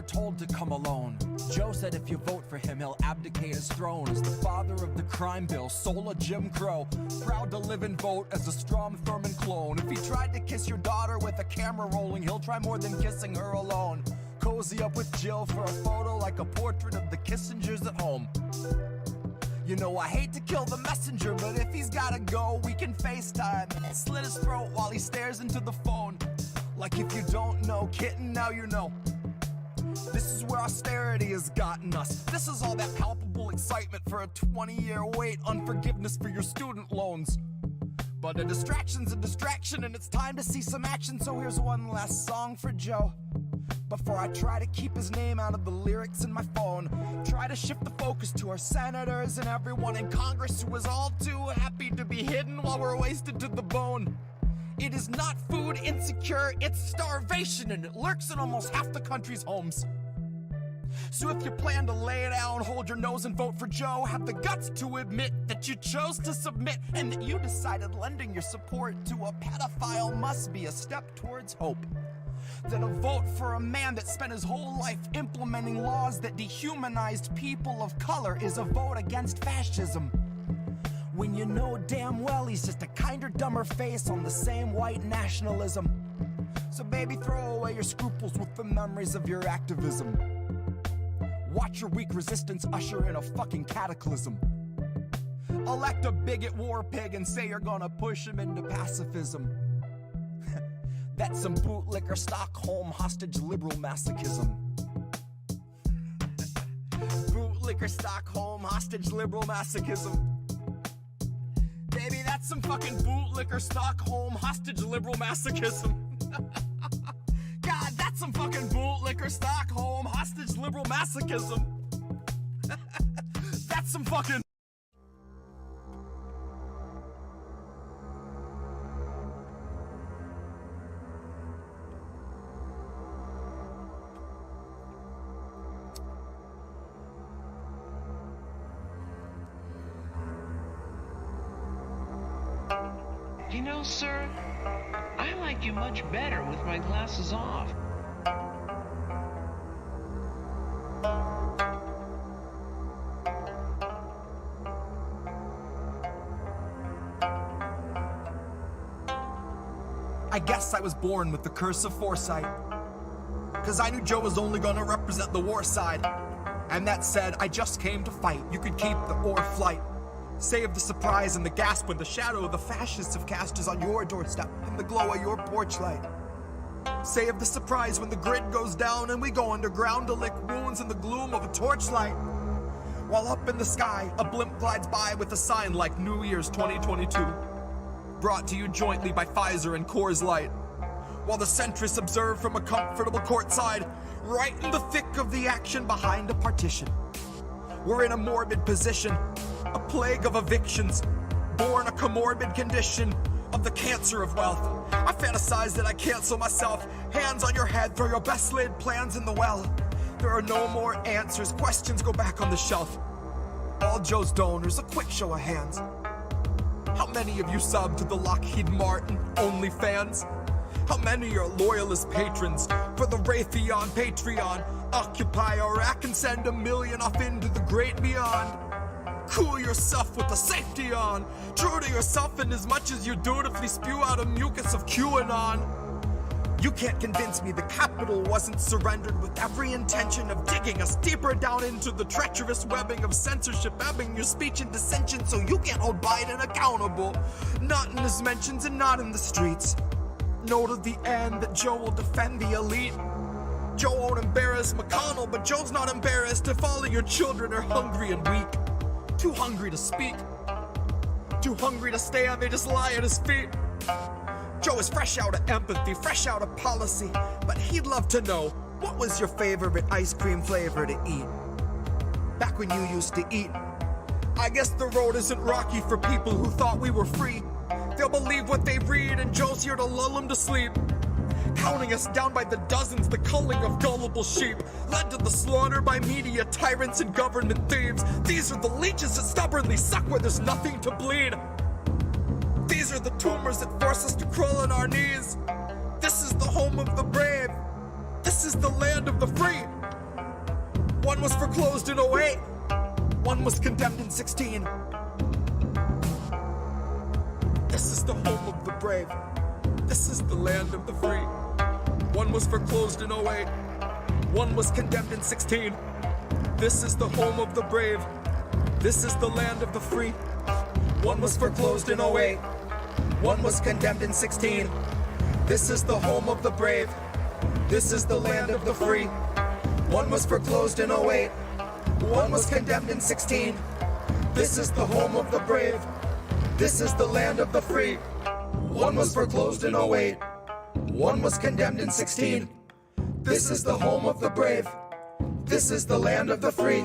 told to come alone. Joe said if you vote for him, he'll abdicate his throne as the father of the crime bill, soul of Jim Crow. Proud to live and vote as a Strom Thurmond clone. If he tried to kiss your daughter with a camera rolling, he'll try more than kissing her alone. Cozy up with Jill for a photo like a portrait of the Kissingers at home. You know I hate to kill the messenger, but if he's gotta go, we can FaceTime. Slit his throat while he stares into the phone. Like if you don't know, kitten, now you know. This is where austerity has gotten us. This is all that palpable excitement for a 20-year wait on forgiveness for your student loans. But a distraction's a distraction and it's time to see some action. So here's one last song for Joe, before I try to keep his name out of the lyrics in my phone. Try to shift the focus to our senators and everyone in Congress who is all too happy to be hidden while we're wasted to the bone. It is not food insecure, it's starvation, and it lurks in almost half the country's homes. So if you plan to lay down, hold your nose and vote for Joe, have the guts to admit that you chose to submit and that you decided lending your support to a pedophile must be a step towards hope. That a vote for a man that spent his whole life implementing laws that dehumanized people of color is a vote against fascism. When you know damn well he's just a kinder, dumber face on the same white nationalism. So baby, throw away your scruples with the memories of your activism. Watch your weak resistance usher in a fucking cataclysm. Elect a bigot war pig and say you're gonna push him into pacifism. That's some bootlicker Stockholm hostage liberal masochism. Bootlicker Stockholm hostage liberal masochism. Baby, that's some fucking bootlicker Stockholm hostage liberal masochism. God, that's some fucking bootlicker Stockholm hostage liberal masochism. That's some fucking... You know, sir, I like you much better with my glasses off. I guess I was born with the curse of foresight, 'cause I knew Joe was only gonna represent the war side. And that said, I just came to fight. You could keep the or flight. Save the surprise and the gasp when the shadow of the fascists have cast is on your doorstep in the glow of your porch light. Save the surprise when the grid goes down and we go underground to lick wounds in the gloom of a torchlight. While up in the sky, a blimp glides by with a sign like New Year's 2022. Brought to you jointly by Pfizer and Coors Light. While the centrists observe from a comfortable courtside, right in the thick of the action behind a partition. We're in a morbid position, a plague of evictions, born a comorbid condition of the cancer of wealth. I fantasize that I cancel myself, hands on your head, throw your best laid plans in the well. There are no more answers, questions go back on the shelf. All Joe's donors, a quick show of hands. How many of you sub to the Lockheed Martin OnlyFans? How many are loyalist patrons for the Raytheon Patreon? Occupy Iraq and send 1 million off into the great beyond. Cool yourself with the safety on. True to yourself in as much as you dutifully spew out a mucus of QAnon. You can't convince me the Capitol wasn't surrendered with every intention of digging us deeper down into the treacherous webbing of censorship, ebbing your speech and dissension so you can't hold Biden accountable. Not in his mentions and not in the streets. Know to the end that Joe will defend the elite. Joe won't embarrass McConnell, but Joe's not embarrassed if all of your children are hungry and weak. Too hungry to speak. Too hungry to stay and they just lie at his feet. Joe is fresh out of empathy, fresh out of policy, but he'd love to know, what was your favorite ice cream flavor to eat? Back when you used to eat. I guess the road isn't rocky for people who thought we were free. They'll believe what they read and Joe's here to lull them to sleep. Counting us down by the dozens, the culling of gullible sheep, led to the slaughter by media tyrants and government thieves. These are the leeches that stubbornly suck where there's nothing to bleed. These are the tumors that force us to crawl on our knees. This is the home of the brave. This is the land of the free. One was foreclosed in '08. One was condemned in '16. This is the home of the brave. This is the land of the free. One was foreclosed in '08. One was condemned in '16. This is the home of the brave. This is the land of the free. One was foreclosed in '08. One was condemned in '16. This is the home of the brave. This is the land of the free. One was foreclosed in '08. One was condemned in '16. This is the home of the brave. This is the land of the free. One was foreclosed in '08. One was condemned in '16. This is the home of the brave. This is the land of the free.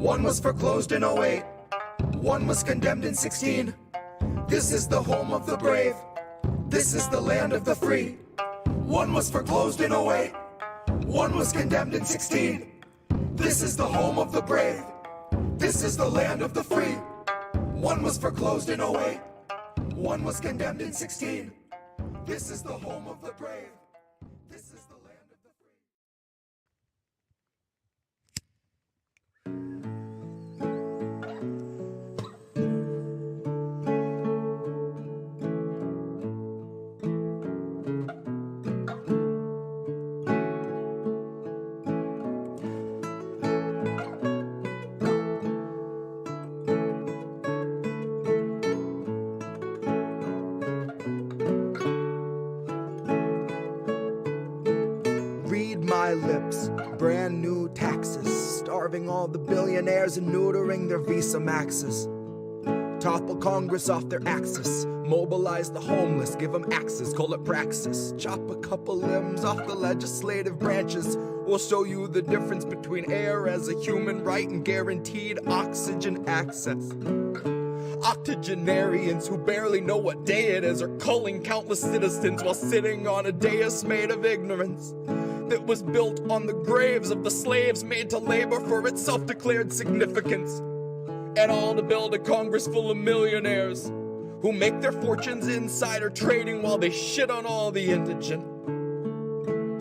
One was foreclosed in '08. One was condemned in '16. This is the home of the brave. This is the land of the free. One was foreclosed in '08. One was condemned in '16. This is the home of the brave. This is the land of the free. One was foreclosed in '08. One was condemned in '16. This is the home of the brave. This is the land of the free. Lips, brand new taxes, starving all the billionaires and neutering their Visa Maxes. Topple Congress off their axis, mobilize the homeless, give them axes, call it praxis. Chop a couple limbs off the legislative branches. We'll show you the difference between air as a human right and guaranteed oxygen access. Octogenarians who barely know what day it is are culling countless citizens while sitting on a dais made of ignorance that was built on the graves of the slaves made to labor for its self-declared significance. And all to build a Congress full of millionaires who make their fortunes insider trading while they shit on all the indigent.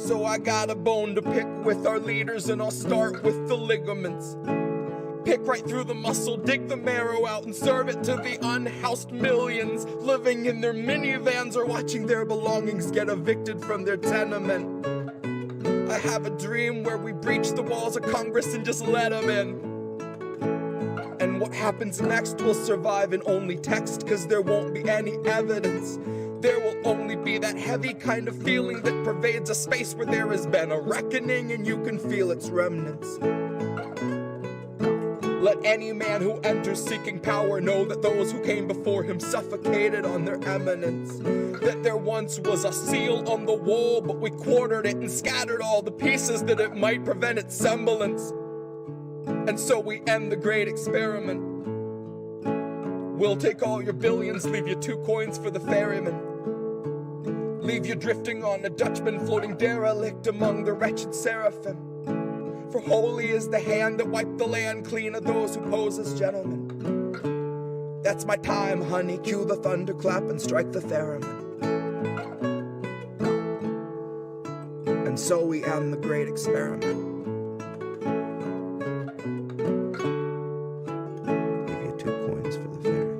So I got a bone to pick with our leaders, and I'll start with the ligaments. Pick right through the muscle, dig the marrow out, and serve it to the unhoused millions living in their minivans or watching their belongings get evicted from their tenement. I have a dream where we breach the walls of Congress and just let them in. And what happens next will survive in only text, cause there won't be any evidence. There will only be that heavy kind of feeling that pervades a space where there has been a reckoning and you can feel its remnants. Let any man who enters seeking power know that those who came before him suffocated on their eminence. That there once was a seal on the wall, but we quartered it and scattered all the pieces that it might prevent its semblance. And so we end the great experiment. We'll take all your billions, leave you 2 coins for the ferryman. Leave you drifting on a Dutchman floating derelict among the wretched seraphim. For holy is the hand that wiped the land clean of those who pose as gentlemen. That's my time, honey. Cue the thunderclap and strike the theremin. And so we end the great experiment. Give you 2 coins for the ferryman.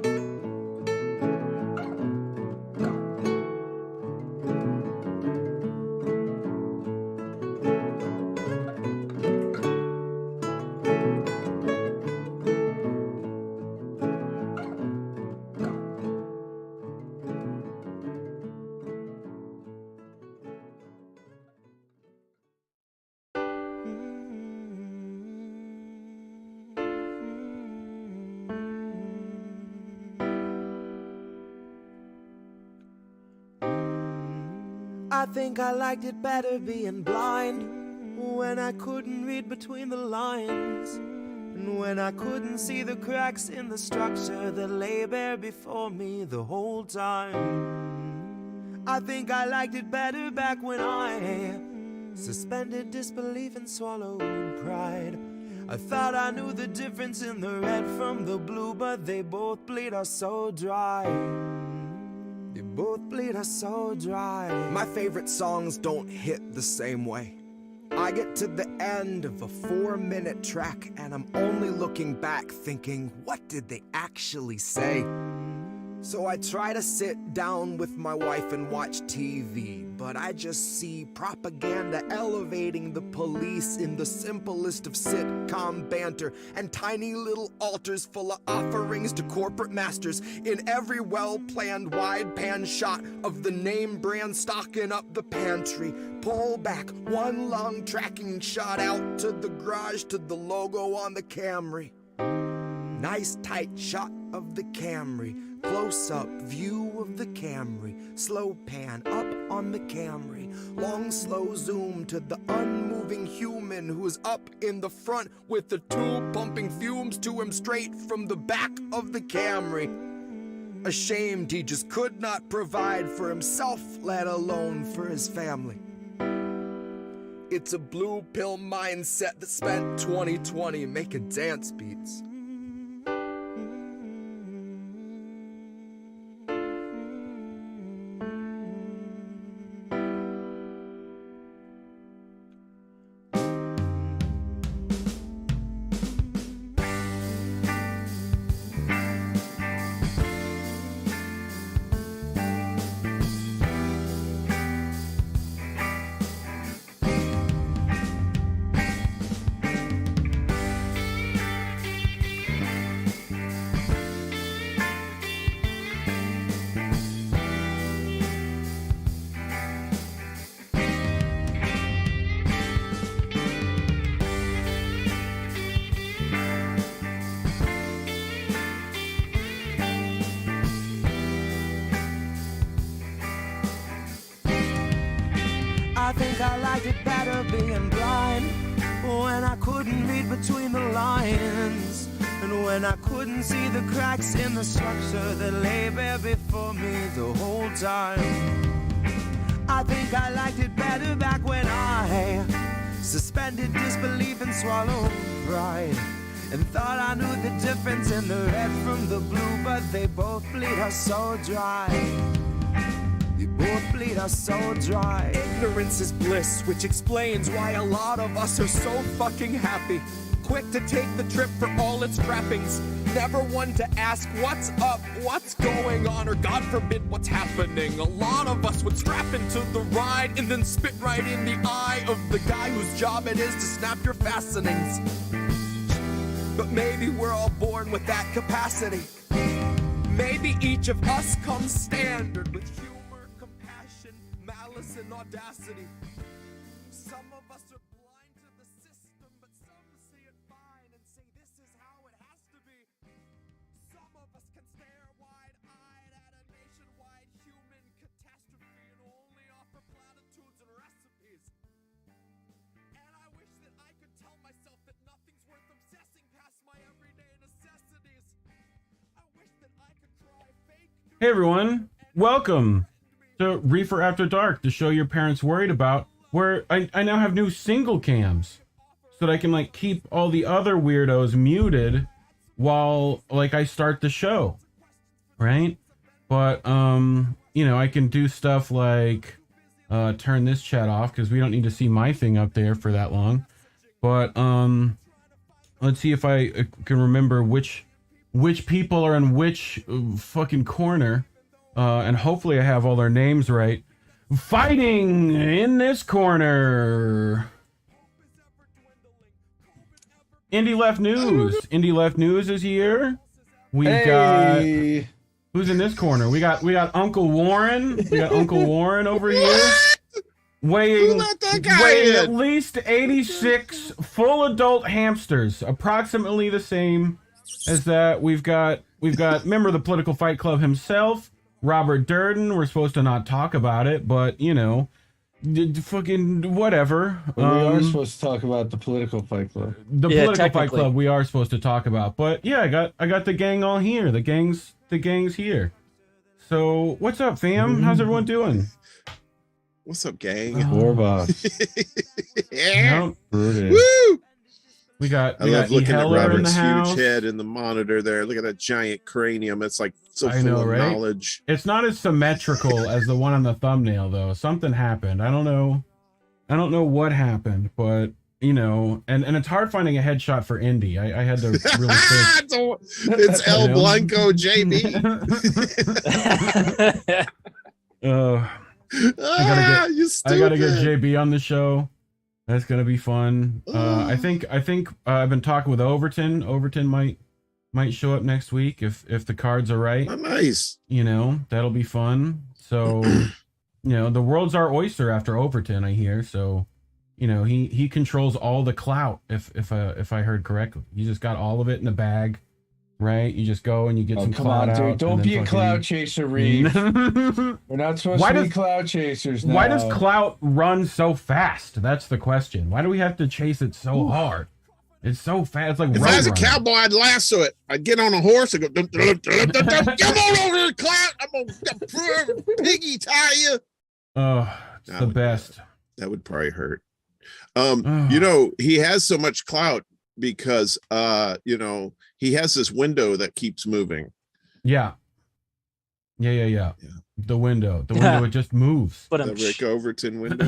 I think I liked it better being blind, when I couldn't read between the lines, and when I couldn't see the cracks in the structure that lay bare before me the whole time. I think I liked it better back when I suspended disbelief and swallowed pride. I thought I knew the difference in the red from the blue, but they both bleed us so dry. They both bleed us so dry. My favorite songs don't hit the same way. I get to the end of a 4-minute track and I'm only looking back thinking, what did they actually say? So I try to sit down with my wife and watch TV, but I just see propaganda elevating the police in the simplest of sitcom banter and tiny little altars full of offerings to corporate masters in every well-planned wide pan shot of the name brand stocking up the pantry. Pull back one long tracking shot out to the garage to the logo on the Camry. Nice tight shot of the Camry. Close-up view of the Camry, slow pan up on the Camry, long slow zoom to the unmoving human who is up in the front with the tube pumping fumes to him straight from the back of the Camry. Ashamed he just could not provide for himself, let alone for his family. It's a blue pill mindset that spent 2020 making dance beats. I think I liked it better being blind, when I couldn't read between the lines, and when I couldn't see the cracks in the structure that lay bare before me the whole time. I think I liked it better back when I suspended disbelief and swallowed pride, and thought I knew the difference in the red from the blue, but they both bleed us so dry. They both bleed us so dry. Ignorance is bliss, which explains why a lot of us are so fucking happy. Quick to take the trip for all its trappings. Never one to ask what's up, what's going on, or God forbid what's happening. A lot of us would strap into the ride and then spit right in the eye of the guy whose job it is to snap your fastenings. But maybe we're all born with that capacity. Maybe each of us comes standard with humor, compassion, malice, and audacity. Some of us are blind to the system, but some see it fine and say this is how it has to be. Some of us can stare wide-eyed at a nationwide human catastrophe and only offer platitudes and recipes. And I wish that I could tell myself that nothing's worth obsessing past my everyday necessities. I wish that I could try fake. Hey everyone, welcome to Reefer After Dark, the show your parents worried about, where I now have new single cams so that I can like keep all the other weirdos muted while like I start the show, right? But you know, I can do stuff like turn this chat off because we don't need to see my thing up there for that long. But let's see if I can remember which people are in which fucking corner, and hopefully I have all their names right. Fighting in this corner, Indy Left News. Indy Left News is here. We've got who's in this corner? We got Uncle Warren. We got Uncle Warren over here, weighing at least 86 full adult hamsters, approximately the same as that. We've got member of the Political Fight Club himself, Robert Durden. We're supposed to not talk about it, but you know, fucking whatever. We are supposed to talk about the Political Fight Club. The Political Fight Club we are supposed to talk about, but yeah, I got the gang all here. The gang's here. So what's up, fam? How's everyone doing? What's up, gang? Yeah. Woo! We got looking at Robert's huge huge head in the monitor there. Look at that giant cranium. It's like so I full know, of right? knowledge. It's not as symmetrical as the one on the thumbnail, though. Something happened. I don't know I don't know what happened, but you know, and it's hard finding a headshot for Indy. I had to really search. It's El You know? Blanco JB. I gotta get JB on the show. That's gonna be fun. I think I've been talking with Overton. Overton might show up next week if the cards are right. Oh, nice. You know, that'll be fun. So, you know, the world's our oyster after Overton, I hear. So, you know, he controls all the clout. If I heard correctly, you just got all of it in a bag, right? You just go and you get some come clout on, out. dude. Don't be a clout chaser, Reeve. We're not supposed to be clout chasers now. Why does clout run so fast? That's the question. Why do we have to chase it so hard? It's so fast. It's like if I was a cowboy, I'd lasso it. I'd get on a horse and go, come on over here, clout. I'm gonna piggy tie you. Oh, it's the best. That would probably hurt. You know, he has so much clout because you know, he has this window that keeps moving. Yeah. The window it just moves. But the Rick Overton window.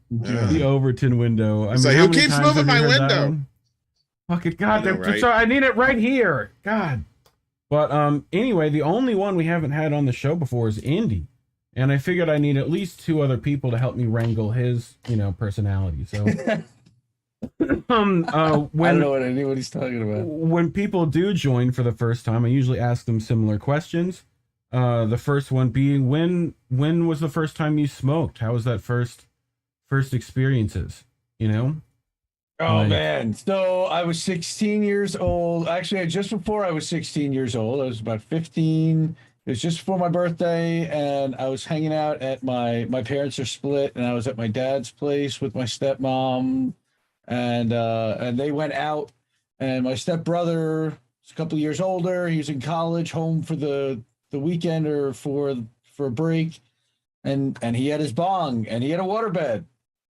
The Overton window. It's like, who keeps moving my window? Fuck it, God! I need it right here. God. But anyway, the only one we haven't had on the show before is Indy. And I figured I need at least 2 other people to help me wrangle his, you know, personality. So, I don't know what anybody's talking about. When people do join for the first time, I usually ask them similar questions. The first one being, when was the first time you smoked? How was that first experiences? You know? Oh, man. So I was 16 years old. Actually, just before I was 16 years old, I was about 15. It was just before my birthday, and I was hanging out at my parents are split, and I was at my dad's place with my stepmom, and they went out, and my stepbrother was a couple of years older. He was in college, home for the weekend or for a break, and he had his bong, and he had a waterbed.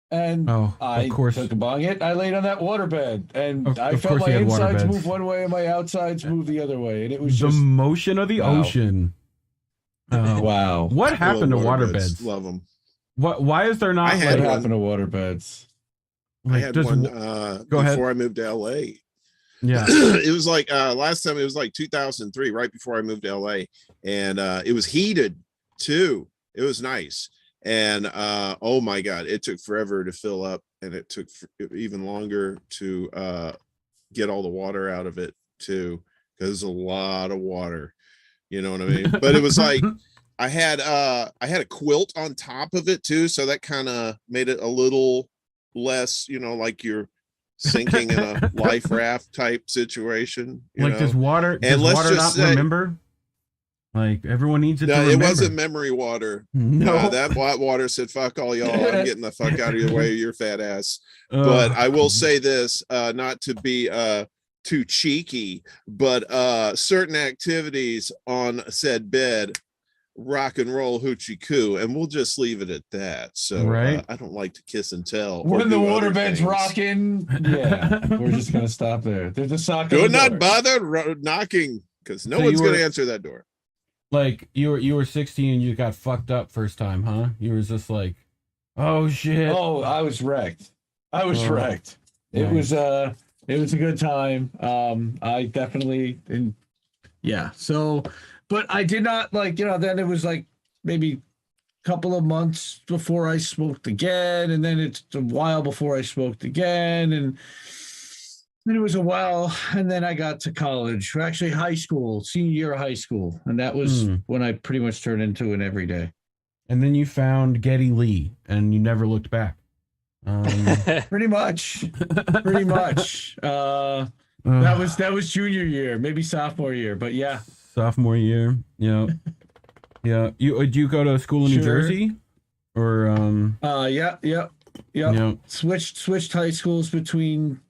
And I took a bong hit. I laid on that waterbed, and I felt my insides move one way and my outsides move the other way, and it was just the motion of the ocean. Wow! What happened to waterbeds? Love them. Why is there not? What happened to waterbeds? I had one before I moved to LA. Yeah, it was like last time. It was like 2003, right before I moved to LA, and it was heated too. It was nice. And oh my God, it took forever to fill up, and it took even longer to get all the water out of it too, because a lot of water, you know what I mean? But it was like I had a quilt on top of it too, so that kind of made it a little less, you know, like you're sinking in a life raft type situation. Like, does water not remember? Like, everyone needs it to remember. It wasn't memory water. No. That water said, fuck all y'all. I'm getting the fuck out of your way, your fat ass. But I will say this, not to be too cheeky, but certain activities on said bed rock and roll hoochie coo, and we'll just leave it at that. So right. I don't like to kiss and tell. When the waterbed's rocking, yeah, we're just gonna stop there. There's a sock. Do not bother knocking, because no one's gonna answer that door. Like, you were 16 and you got fucked up first time, huh? You were just like, oh shit. Oh, I was wrecked. Wrecked. Nice. It was a good time. I definitely so, but I did not, like, you know, then it was like maybe a couple of months before I smoked again, and then it's a while before I smoked again, and then it was a while, and then I got to college, actually high school, senior year of high school, and that was when I pretty much turned into an everyday. And then you found Geddy Lee, and you never looked back. Pretty much. That was junior year, maybe sophomore year, but yeah. Sophomore year, yeah. Yeah. Did you go to school in New Jersey? Or yeah. Switched high schools between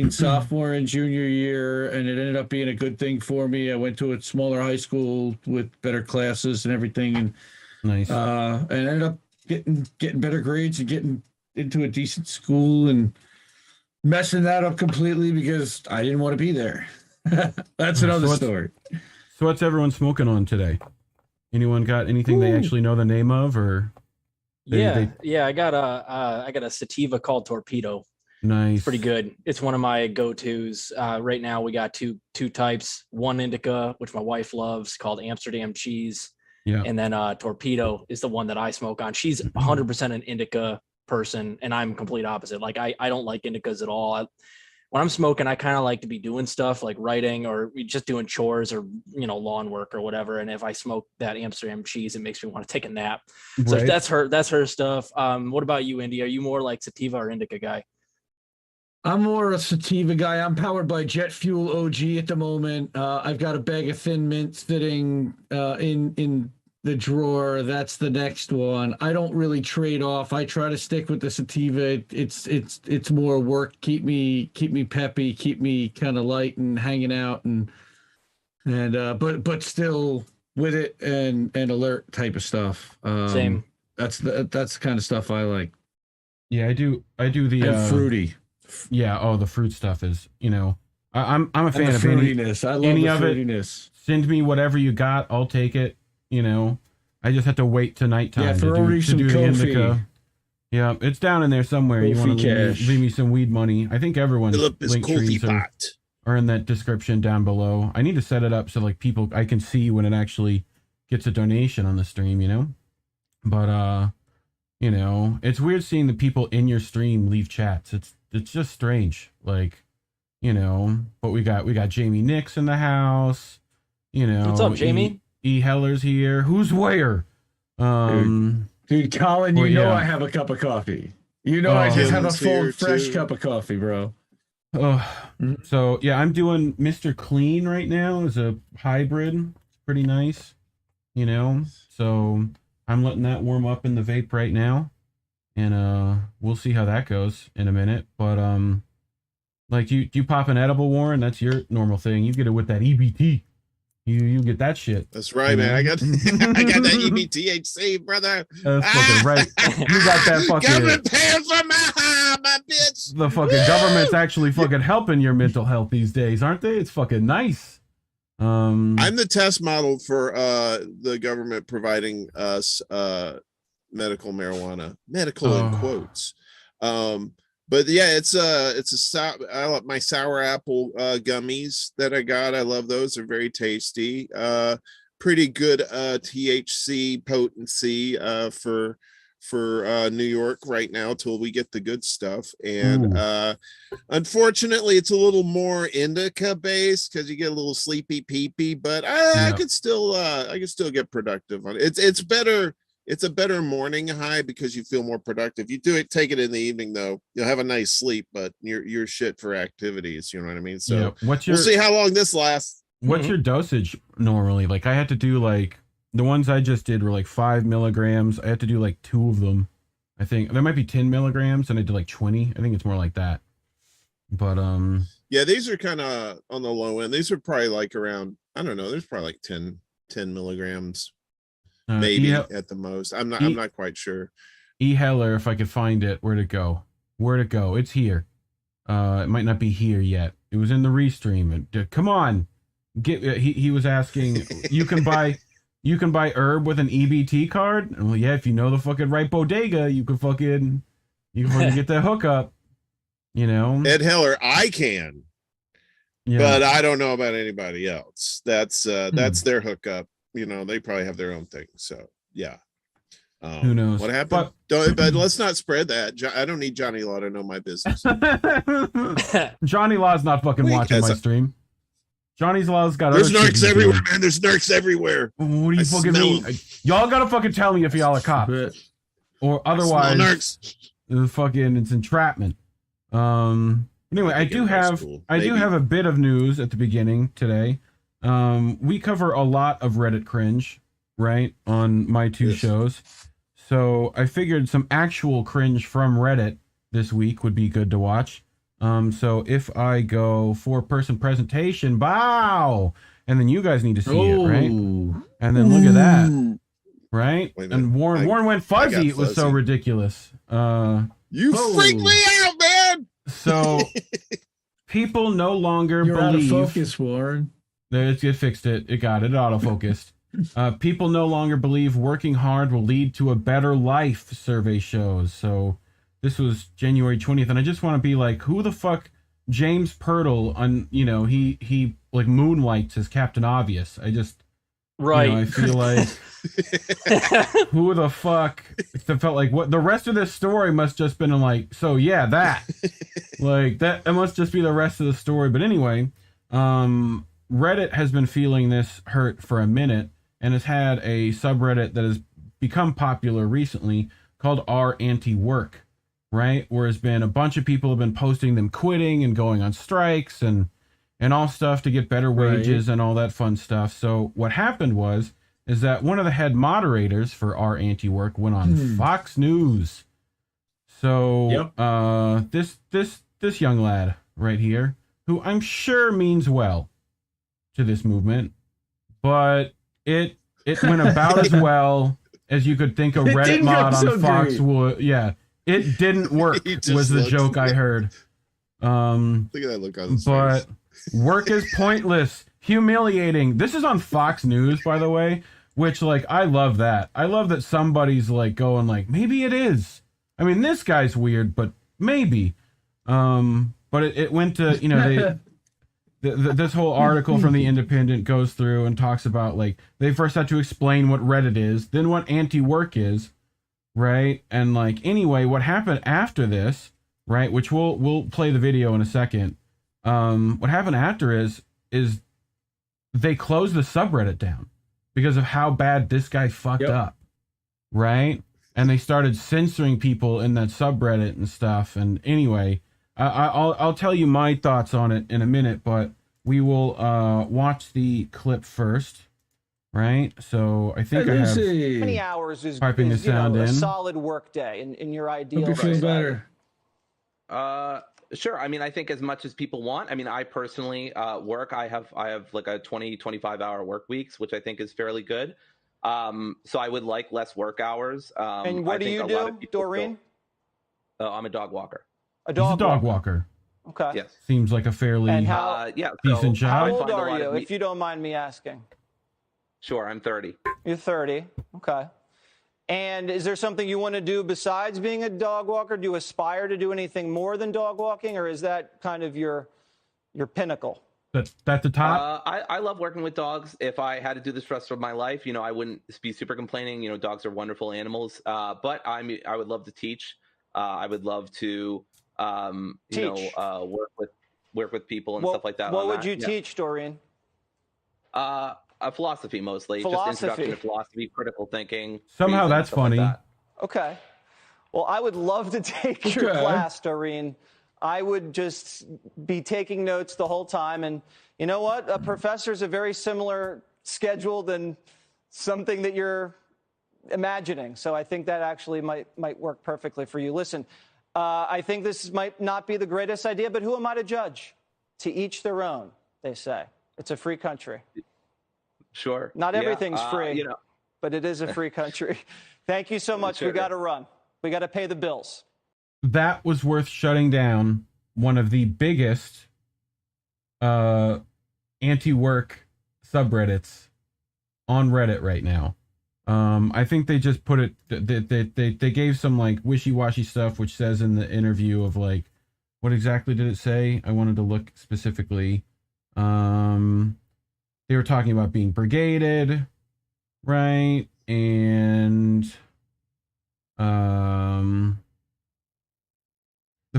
sophomore and junior year, and it ended up being a good thing for me. I went to a smaller high school with better classes and everything, and nice. And ended up getting better grades and getting into a decent school, and messing that up completely because I didn't want to be there. That's another story. So what's everyone smoking on today? Anyone got anything they actually know the name of, or? Yeah. I got a sativa called Torpedo. Nice. It's pretty good. It's one of my go-tos. Right now we got two types. One indica, which my wife loves, called Amsterdam Cheese. Yeah. And then Torpedo is the one that I smoke on. She's 100% an indica person, and I'm complete opposite. Like I don't like indicas at all. When I'm smoking, I kind of like to be doing stuff like writing or just doing chores or, lawn work or whatever. And if I smoke that Amsterdam Cheese, it makes me want to take a nap. So Right. that's her stuff. What about you, Indy? Are you more like sativa or indica guy? I'm more a sativa guy. I'm powered by Jet Fuel OG at the moment. I've got a bag of Thin Mint sitting in the drawer. That's the next one. I don't really trade off. I try to stick with the sativa. It's more work. Keep me peppy. Keep me kind of light and hanging out and but still with it and alert type of stuff. Same. That's the kind of stuff I like. Yeah, I do the And fruity. Yeah, the fruit stuff is, I'm a fan And the of any fruitiness. I love any the of it. fruitiness. Send me whatever you got, I'll take it, I just have to wait to nighttime Yeah, to throw me do some the Kofi. indica. Yeah, it's down in there somewhere. You want Kofi to cash. leave me some weed money. I think everyone's Fill up his link coffee trees pot. are in that description down below. I need to set it up so like people I can see when it actually gets a donation on the stream, But it's weird seeing the people in your stream leave chats. It's just strange. Like, but we got Jamie Nix in the house, What's up, Jamie? E Heller's here. Who's where? Dude, Colin, Well, yeah. I have a cup of coffee. I just have a Kim's full, here, fresh too. cup of coffee, bro. So yeah, I'm doing Mr. Clean right now as a hybrid. It's pretty nice, So I'm letting that warm up in the vape right now, and we'll see how that goes in a minute. But like you pop an edible, Warren. That's your normal thing. You get it with that EBT. You get that shit. That's right, man. I got I got that EBTHC, brother. That's fucking right. You got that fucking. Government paying for my bitch. The fucking government's actually fucking helping your mental health these days, aren't they? It's fucking nice. I'm the test model for the government providing us medical marijuana, medical in quotes. But yeah, it's I love my sour apple gummies that I got. I love those. They're very tasty. Pretty good THC potency for New York right now till we get the good stuff. And unfortunately, it's a little more indica based because you get a little sleepy peepee. But I could still get productive on it. It's better. It's a better morning high because you feel more productive. You take it in the evening though, you'll have a nice sleep, but you're shit for activities. You know what I mean? So we'll see how long this lasts. What's your dosage normally? Like I had to do like the ones I just did were like 5 milligrams. I had to do like 2 of them. I think there might be 10 milligrams and I did like 20. I think it's more like that. But yeah, these are kind of on the low end. These are probably like around, I don't know, there's probably like 10 milligrams. Maybe at the most. I'm not quite sure. E Heller, if I could find it, where'd it go? It's here. It might not be here yet. It was in the restream. Come on, he was asking. You can buy herb with an EBT card. Well, yeah, if you know the fucking right bodega, you can fucking get that hookup. Ed Heller, I can, but I don't know about anybody else. That's their hookup. They probably have their own thing. So yeah. Who knows what happened? But let's not spread that. I don't need Johnny Law to know my business. Johnny Law's not fucking watching my stream. Johnny Law's got. There's narcs everywhere, man. There's narcs everywhere. What do you fucking mean? Y'all gotta fucking tell me if y'all are cops, or otherwise, it's entrapment. Anyway, I do have a bit of news at the beginning today. We cover a lot of Reddit cringe, right, on my two shows. So I figured some actual cringe from Reddit this week would be good to watch. So if I go 4-person presentation, bow, and then you guys need to see it, right? And then look at that, right? And Warren went fuzzy. It was so ridiculous. You freaked me out, man. So people no longer You're believe. out of focus, Warren. It fixed it. It got it. It autofocused. People no longer believe working hard will lead to a better life, survey shows. So this was January 20th, and I just want to be like, who the fuck James Pirtle on, he like moonlights as Captain Obvious. I just Right. I feel like who the fuck it felt like what the rest of this story must just been like, so yeah, that like that it must just be the rest of the story. But anyway, Reddit has been feeling this hurt for a minute and has had a subreddit that has become popular recently called R Anti-Work, right? Where it's been a bunch of people have been posting them quitting and going on strikes and all stuff to get better wages and all that fun stuff. So what happened is that one of the head moderators for R Anti-Work went on Fox News. So this young lad right here, who I'm sure means well to this movement, but it went about as well as you could think a Reddit mod on Fox would. Yeah, it didn't work was the joke I heard. Look at that look on his but face. Work is pointless, humiliating. This is on Fox News, by the way, which like I love that. I love that somebody's like going like, maybe it is. I mean, this guy's weird, but maybe. But it went to this whole article from the Independent goes through and talks about like they first had to explain what Reddit is, then what anti-work is, right? And like anyway, what happened after this, right? Which we'll play the video in a second. What happened after is they closed the subreddit down because of how bad this guy fucked up, right? And they started censoring people in that subreddit and stuff. And anyway, I'll tell you my thoughts on it in a minute, but we will watch the clip first, right? So I think I have many hours is piping the sound a in. solid work day in your ideal. Hope you feel better. Sure. I mean, I think as much as people want. I mean, I personally work. I have like a 25 hour work weeks, which I think is fairly good. So I would like less work hours. And what do you do, Doreen? I'm a dog walker. A He's a dog dog walker. walker. Okay. Yes. Seems like a fairly And how decent job. how I old find a are lot you, of if you don't mind me asking? Sure, I'm 30. You're 30. Okay. And is there something you want to do besides being a dog walker? Do you aspire to do anything more than dog walking, or is that kind of your pinnacle? That's the top. I love working with dogs. If I had to do this for the rest of my life, I wouldn't be super complaining. Dogs are wonderful animals. But I would love to teach. I would love to, work with people and stuff like that. What would you teach, Doreen? Philosophy mostly. Philosophy. Just introduction to philosophy, critical thinking. Somehow reason, that's stuff like funny. that. Okay. Well, I would love to take your class, Doreen. I would just be taking notes the whole time. And you know what? A professor's a very similar schedule than something that you're imagining. So I think that actually might work perfectly for you. Listen, I think this might not be the greatest idea, but who am I to judge? To each their own, they say. It's a free country. Sure. Not everything's free, know. but it is a free country. Thank you so much. Sure. We got to run. We got to pay the bills. That was worth shutting down one of the biggest anti-work subreddits on Reddit right now. I think they just put it, they gave some like wishy-washy stuff, which says in the interview of like, what exactly did it say? I wanted to look specifically. They were talking about being brigaded, right? And the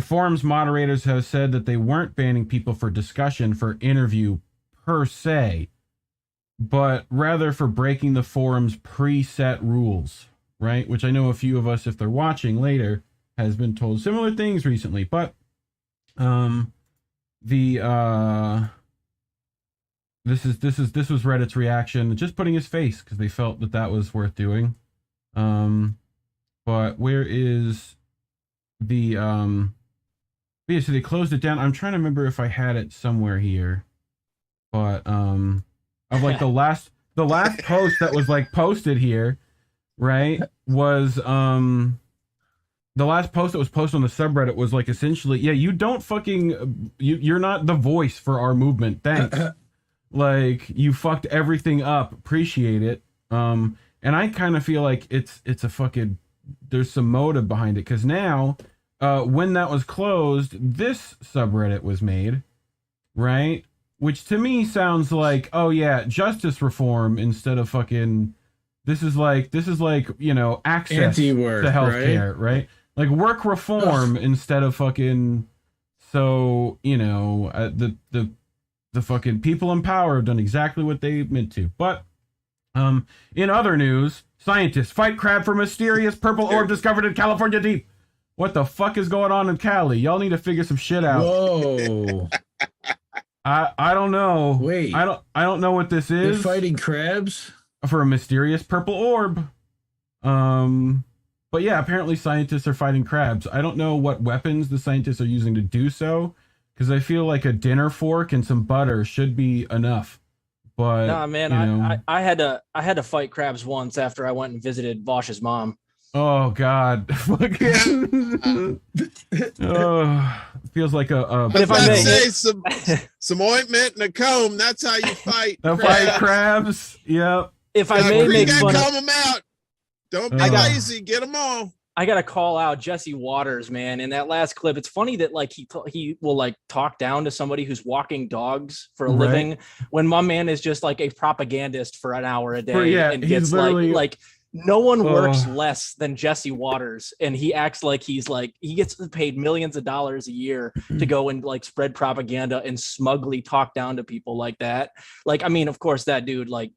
forum's moderators have said that they weren't banning people for discussion for interview per se, but rather for breaking the forum's preset rules, right? Which I know a few of us, if they're watching later, has been told similar things recently. But this was Reddit's reaction, just putting his face because they felt that was worth doing. But where is the yeah, so they closed it down. I'm trying to remember if I had it somewhere here, but of like the last post that was like posted here, right, was the last post that was posted on the subreddit was like essentially, yeah, you don't fucking you're not the voice for our movement, thanks. Like, you fucked everything up. Appreciate it. And I kind of feel like it's a fucking, there's some motive behind it, because now, when that was closed, this subreddit was made, right? Which to me sounds like, oh yeah, justice reform instead of fucking. This is like access Anti-work, to healthcare, right? Like work reform instead of fucking. So the fucking people in power have done exactly what they meant to. But in other news, scientists fight crab for mysterious purple orb discovered in California deep. What the fuck is going on in Cali? Y'all need to figure some shit out. Whoa. I don't know. Wait. I don't know what this They're is. fighting crabs? For a mysterious purple orb. But yeah, apparently scientists are fighting crabs. I don't know what weapons the scientists are using to do so, because I feel like a dinner fork and some butter should be enough. But nah, man, I had to fight crabs once after I went and visited Vosh's mom. Oh God, fucking. Feels like a. But if I may say some ointment and a comb, that's how you fight. Fight crabs. Yep. If I may make fun comb them out. Don't be lazy. Get them all. I gotta call out Jesse Waters, man. In that last clip, it's funny that like he will like talk down to somebody who's walking dogs for a living, when my man is just like a propagandist for an hour a day and gets like no one works less than Jesse Waters, and he acts like he gets paid millions of dollars a year to go and like spread propaganda and smugly talk down to people like that. Like, I mean, of course, that dude, like,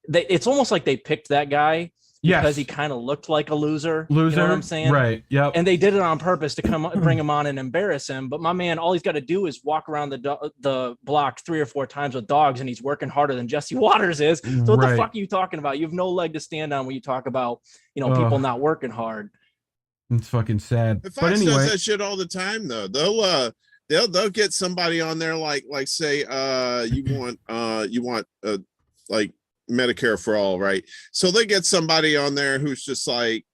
it's almost like they picked that guy because he kind of looked like a loser. You know what I'm saying? Right. Yep. And they did it on purpose to bring him on and embarrass him. But my man, all he's got to do is walk around the block 3 or 4 times with dogs, and he's working harder than Jesse Waters is. So what the fuck are you talking about? You have no leg to stand on when you talk about, people not working hard. It's fucking sad. Fox but anyway, does that shit all the time, though. They'll get somebody on there like say you want like Medicare for all, right? So they get somebody on there who's just like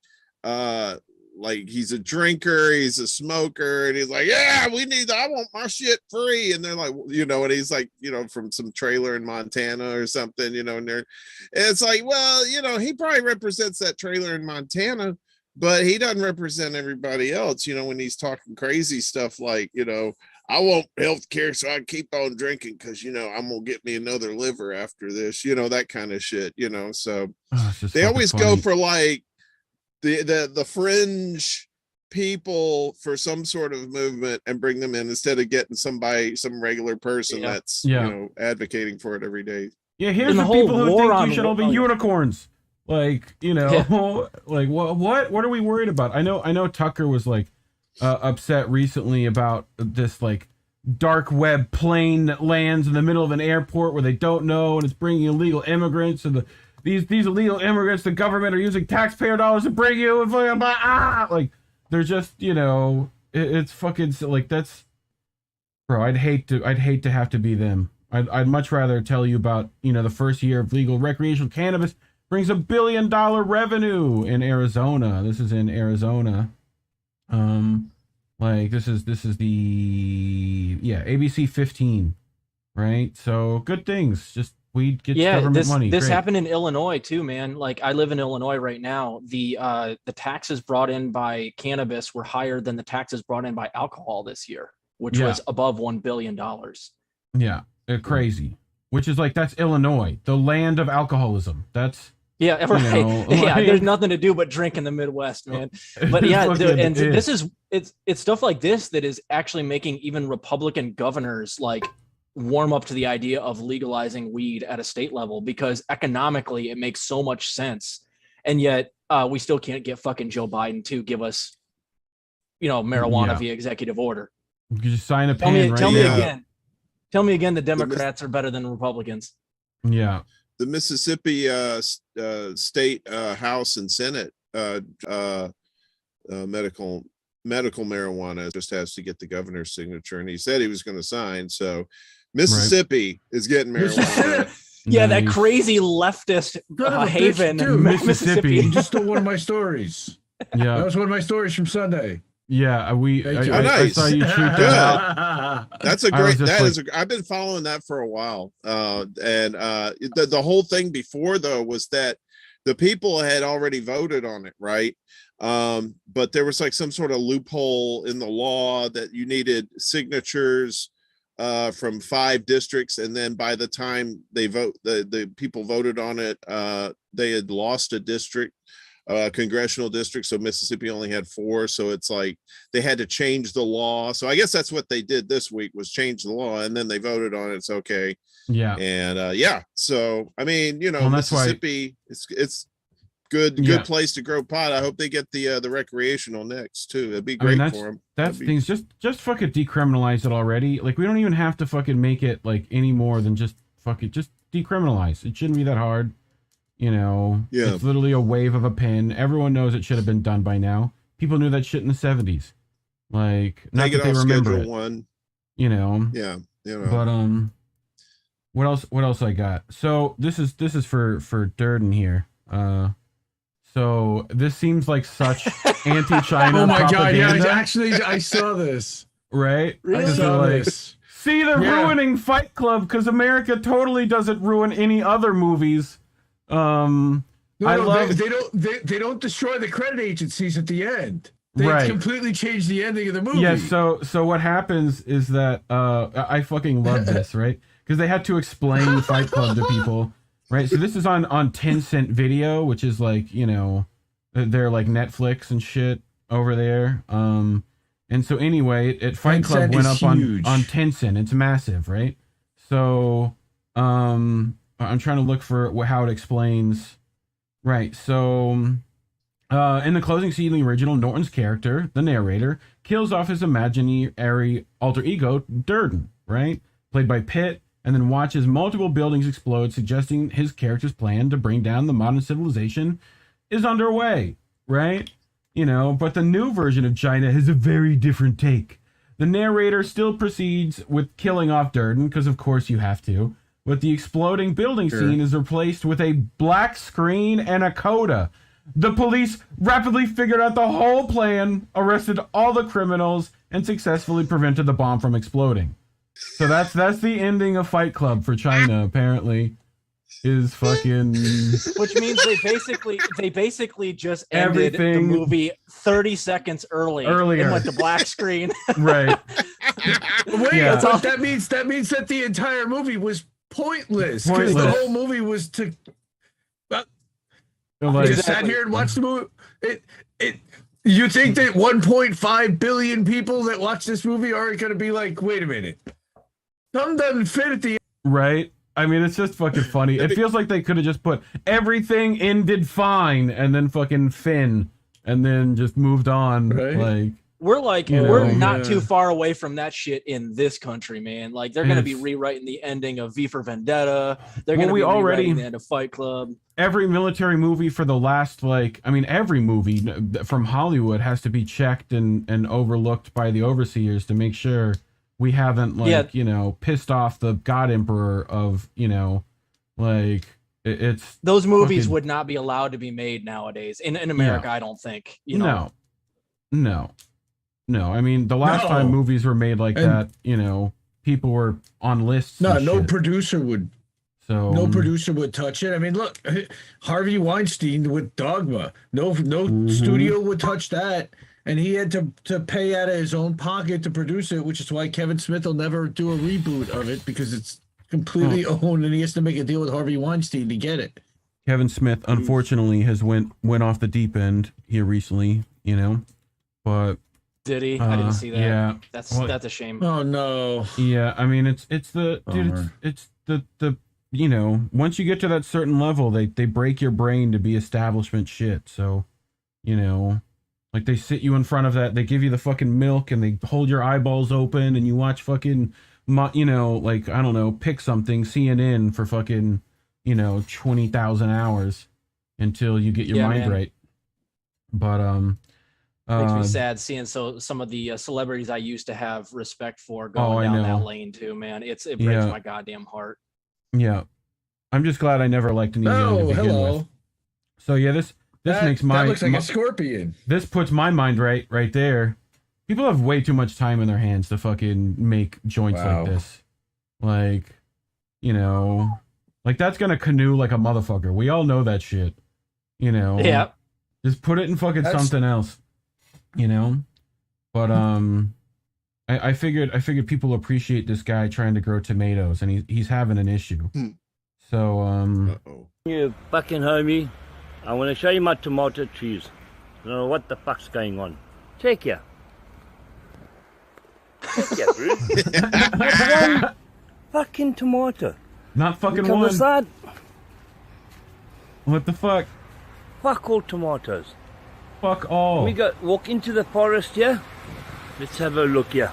he's a drinker, he's a smoker, and he's like, yeah, I want my shit free. And they're like, and he's like, from some trailer in Montana or something, and it's like, well, he probably represents that trailer in Montana, but he doesn't represent everybody else, when he's talking crazy stuff like, I want health care so I can keep on drinking because, I'm going to get me another liver after this, that kind of shit, so they always go for like the fringe people for some sort of movement and bring them in instead of getting some regular person that's, advocating for it every day. Yeah, here's the people who think we should all be unicorns. Like, like what are we worried about? I know Tucker was like, upset recently about this like dark web plane that lands in the middle of an airport where they don't know, and it's bringing illegal immigrants, and these illegal immigrants, the government are using taxpayer dollars to bring you, and like they're just it's fucking like that's, bro. I'd hate to have to be them. I'd much rather tell you about the first year of legal recreational cannabis brings $1 billion revenue in Arizona. This is in Arizona. Like this is the ABC 15, right? So good things. Just weed gets government money. This happened in Illinois too, man. Like I live in Illinois right now. The taxes brought in by cannabis were higher than the taxes brought in by alcohol this year, which was above $1 billion. Yeah, crazy. Which is like, that's Illinois, the land of alcoholism. That's right. There's nothing to do but drink in the Midwest, man. But it's stuff like this that is actually making even Republican governors like warm up to the idea of legalizing weed at a state level, because economically it makes so much sense. And yet we still can't get fucking Joe Biden to give us, marijuana via executive order. You can just sign a pen. Tell me again the Democrats are better than Republicans. Yeah. The Mississippi state House and Senate medical marijuana just has to get the governor's signature, and he said he was going to sign. So Mississippi is getting marijuana. Yeah, that crazy leftist haven, Mississippi. You just stole one of my stories. Yeah, that was one of my stories from Sunday. Yeah, Thank you. I Nice. saw you tweet that out. That's a I was great. just I've been following that for a while. The whole thing before though was that the people had already voted on it, right? But there was like some sort of loophole in the law that you needed signatures from 5 districts, and then by the time the people voted on it, they had lost a district. Congressional district, so Mississippi only had 4, so it's like they had to change the law. So I guess that's what they did this week, was change the law, and then they voted on it. It's okay. Yeah. And so I mean, Well, that's why- Mississippi, it's good place to grow pot. I hope they get the recreational next too. It'd be great for them. That's things. Just fucking decriminalize it already. Like, we don't even have to fucking make it like any more than just decriminalize. It shouldn't be that hard. It's literally a wave of a pen. Everyone knows it should have been done by now. People knew that shit in the 70s. Like, not Take that it they off remember Schedule it. 1. Yeah. But what else I got? So this is for Durden here. So this seems like such anti-China Oh my propaganda. God! Yeah, I saw this. Right? I Because saw they're like, this. see, they're ruining Fight Club because America totally doesn't ruin any other movies. They don't destroy the credit agencies at the end. They completely change the ending of the movie. Yeah, so what happens is that I fucking love this, right? Because they had to explain Fight Club to people, right? So this is on Tencent Video, which is like, they're like Netflix and shit over there. And so anyway, Fight Club went up on Tencent. It's massive, right? So I'm trying to look for how it explains. Right, so in the closing scene in the original, Norton's character, the narrator, kills off his imaginary alter ego, Durden, right? Played by Pitt, and then watches multiple buildings explode, suggesting his character's plan to bring down the modern civilization is underway, right? But the new version of China has a very different take. The narrator still proceeds with killing off Durden, because of course you have to, but the exploding building scene is replaced with a black screen and a coda. The police rapidly figured out the whole plan, arrested all the criminals, and successfully prevented the bomb from exploding. So that's the ending of Fight Club for China, apparently. Is fucking... Which means they basically just ended the movie 30 seconds earlier and went to black screen. Right. Wait, but that means that the entire movie was pointless. Because the whole movie was to... just sat here and watched the movie. You think that 1.5 billion people that watch this movie aren't going to be like, wait a minute, something doesn't fit at the end. Right? I mean, it's just fucking funny. It feels like they could have just put everything ended fine and then fucking Finn and then just moved on. Right? Like, we're not too far away from that shit in this country, man. Like, they're going to be rewriting the ending of V for Vendetta. They're going to be rewriting the end of Fight Club. Every military movie for the last, every movie from Hollywood has to be checked and overlooked by the overseers to make sure we haven't, pissed off the God Emperor of, it's... Those movies would not be allowed to be made nowadays. In America, I don't think. No. I mean, the last time movies were made like that, people were on lists. No producer would... No producer would touch it. I mean, look, Harvey Weinstein with Dogma. No studio would touch that. And he had to pay out of his own pocket to produce it, which is why Kevin Smith will never do a reboot of it, because it's completely owned and he has to make a deal with Harvey Weinstein to get it. Kevin Smith, unfortunately, has went off the deep end here recently, but... Did he? I didn't see that. Yeah. That's a shame. Oh, no. Yeah, I mean, it's the... Dude, it's the once you get to that certain level, they break your brain to be establishment shit. So, like, they sit you in front of that, they give you the fucking milk and they hold your eyeballs open and you watch fucking, I don't know, pick something, CNN for fucking, 20,000 hours until you get your mind right. But, makes me sad seeing some of the celebrities I used to have respect for going down that lane too, man. It breaks my goddamn heart. Yeah, I'm just glad I never liked any of them to begin with. So yeah, this makes my... That looks like a scorpion. This puts my mind right there. people have way too much time in their hands to fucking make joints Wow. like this. Like, you know, like that's gonna canoe like a motherfucker. We all know that shit. You know. Yeah. Just put it in fucking That's- something else. You know. But I figured people appreciate this guy trying to grow tomatoes, and he's having an issue. So Uh-oh. You fucking homie, I want to show you my tomato trees. I don't know what the fuck's going on. Check here. Check here, Bruce. Not one fucking tomato. not fucking Look on the one. side. What the fuck? Fuck all tomatoes. Fuck all. We go walk into the forest here. Let's have a look here.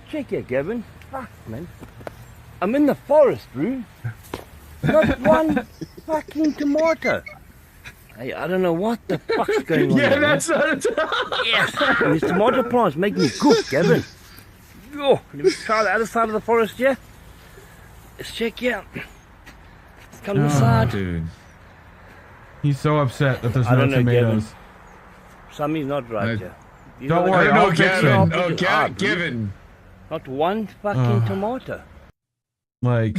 Check here, Gavin. Fuck, man. I'm in the forest, bro. Not one fucking tomato. Hey, I don't know what the fuck's going on. Yeah, here, that's not yes. And these tomato plants make me goof, Gavin. Oh, let me try the other side of the forest here. Let's check here. Let's come to the side. dude. He's so upset that there's I no don't know, tomatoes. Something's not right I- here. These Don't are the worry, kind of I'll fix tomatoes it. I'll Oh, pick up, bro. Gavin. Not one fucking tomato. Like,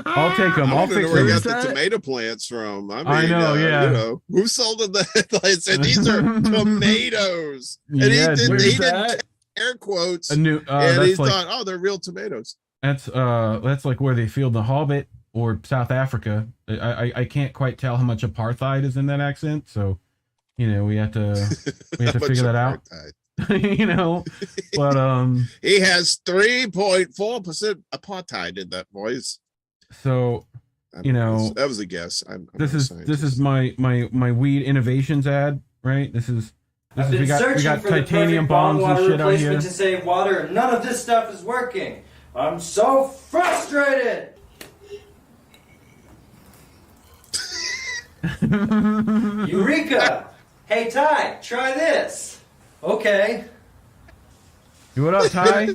I'll take them. I I'll don't know fix where he them. got the tomato plants from. I mean, I know, yeah. You know, who sold it? I said these are tomatoes, and Yeah, he dude. didn't that? air quotes, A new, and he that's like thought, oh, they're real tomatoes. that's like where they field the Hobbit or South Africa. I can't quite tell how much apartheid is in that accent, so you know we have to figure that out. You know, but He has 3.4% apartheid in that voice. so I don't You know, that was a guess. I'm this not a is scientist. my weed innovations ad, right? This is I've been we got searching for the titanium perfect bong bombs and water shit out replacement here. to save water, and none of this stuff is working. I'm so frustrated. Eureka! Hey Ty, try this. Okay. You what up, Ty?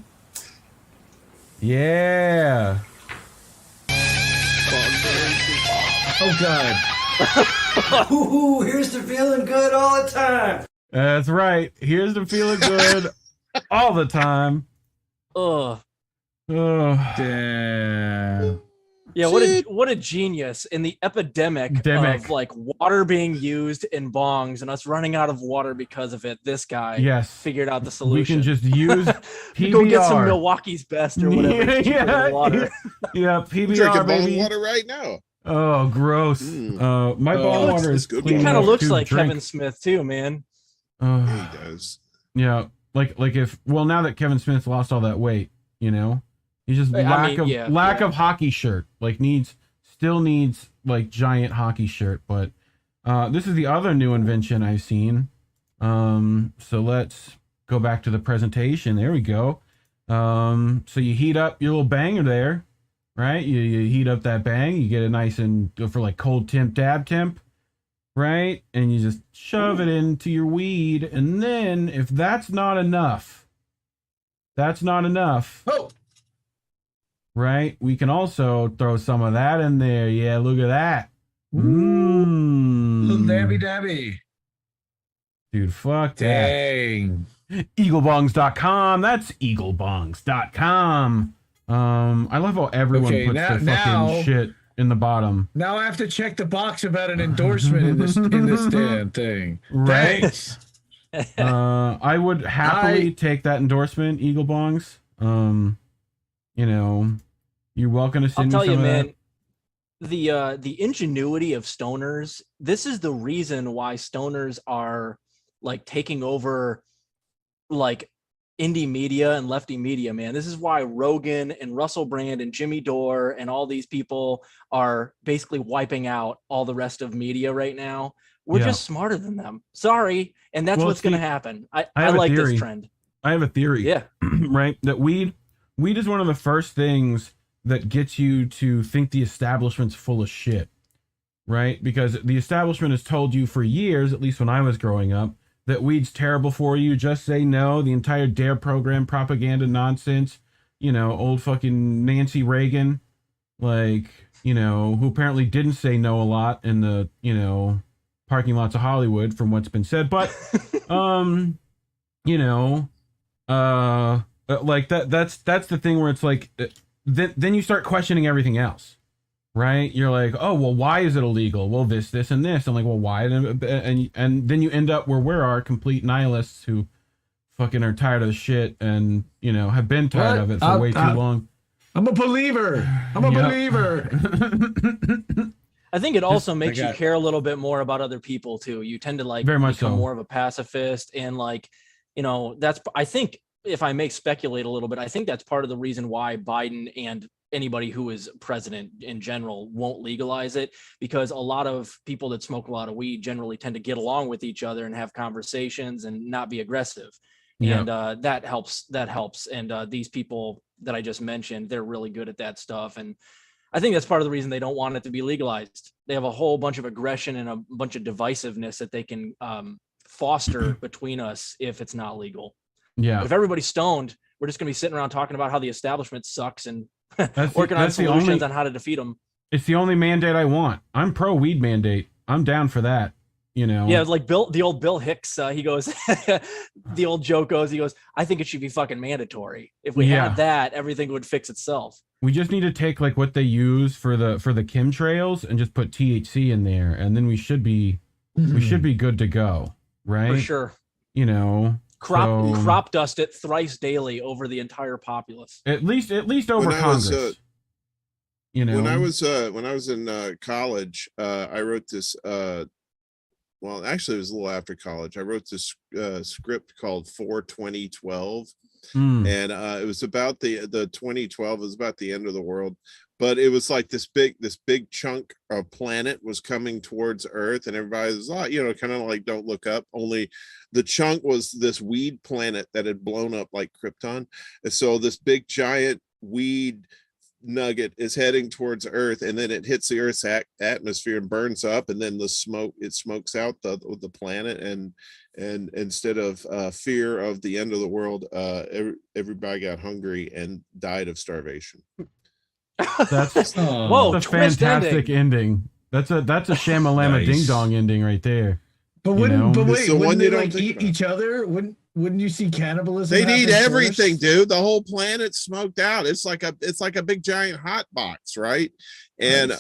Yeah. Oh God. Ooh, here's to feeling good all the time. That's right. Here's the feeling good all the time. Ugh. Oh, Damn. Yeah, what a genius in the epidemic Demic. of like water being used in bongs and us running out of water because of it. This guy yes. figured out the We solution. can just use PBR. Go get some Milwaukee's Best or whatever. It's cheaper than water. Yeah, I'm PBR, drinking baby. bone water right now. Oh, gross. My Oh, bone water that's is good clean water. Kind of enough looks to like drink. Kevin Smith too, man. Yeah, he does. Yeah, like if now that Kevin Smith lost all that weight, you know, he's just lack of hockey shirt. Like still needs like giant hockey shirt. But this is the other new invention I've seen. So let's go back to the presentation. There we go. So you heat up your little banger there, right? You heat up that bang. You get it nice and go for like cold temp, dab temp. Right? And you just shove it into your weed. And then if that's not enough, Oh. right? We can also throw some of that in there. Yeah, look at that. Little dabby Mmm. dabby. Dude, fuck that. Dang. Eaglebongs.com. That's eaglebongs.com. I love how everyone Okay, puts now- their fucking now- shit in the bottom. Now I have to check the box about an endorsement in this damn thing. Right? Thanks. I would happily take that endorsement, Eagle Bongs. You know, you're welcome to I'll send me tell some you, of man. The ingenuity of stoners. This is the reason why stoners are like taking over, like indie media and lefty media. Man, this is why Rogan and Russell Brand and Jimmy Dore and all these people are basically wiping out all the rest of media right now. We're Yeah. just smarter than them. Sorry, and that's Well, what's going to see, happen. I have a like theory. this trend. I have a theory. Yeah. Right? That weed is one of the first things that gets you to think the establishment's full of shit. Right? Because the establishment has told you for years, at least when I was growing up, that weed's terrible for you. Just say no. The entire DARE program, propaganda nonsense. You know, old fucking Nancy Reagan, like, you know, who apparently didn't say no a lot in the, you know, parking lots of Hollywood from what's been said. But, you know, like that's the thing where it's like, then you start questioning everything else, right? You're like, oh, well, why is it illegal? Well, this, and this. I'm like, well, why? And then you end up where we are, complete nihilists who fucking are tired of the shit and, you know, have been tired of it for way too long. I'm a believer. I'm a believer. I think it also makes you care a little bit more about other people too. You tend to like very much become so. more of a pacifist, and like, you know, I think, if I may speculate a little bit, I think that's part of the reason why Biden and anybody who is president in general won't legalize it, because a lot of people that smoke a lot of weed generally tend to get along with each other and have conversations and not be aggressive. And that helps. And these people that I just mentioned, they're really good at that stuff. And I think that's part of the reason they don't want it to be legalized. They have a whole bunch of aggression and a bunch of divisiveness that they can foster between us if it's not legal. Yeah. But if everybody's stoned, we're just going to be sitting around talking about how the establishment sucks and working on solutions on how to defeat them. It's the only mandate I want. I'm pro weed mandate. I'm down for that. You know? Yeah, like the old Bill Hicks, he goes, the old joke goes, he goes, I think it should be fucking mandatory. If we had that, everything would fix itself. We just need to take like what they use for the chemtrails and just put THC in there, and then we should be good to go, right? For sure. You know, crop dust it thrice daily over the entire populace. At least over Congress. You know, when I was in college, I wrote this. Well, actually, it was a little after college. I wrote this script called 4/20/12, and it was about the 2012. It was about the end of the world, but it was like this big chunk of planet was coming towards Earth, and everybody was like, you know, kind of like Don't Look Up. Only the chunk was this weed planet that had blown up like Krypton, and so this big giant weed nugget is heading towards Earth, and then it hits the Earth's atmosphere and burns up, and then it smokes out the planet, and instead of fear of the end of the world, everybody got hungry and died of starvation. That's a fantastic ending. That's a Shamalama Ding Dong ending right there. But wouldn't they like eat each other? Wouldn't you see cannibalism? They'd eat everything, dude. The whole planet's smoked out. It's like a big giant hot box, right? And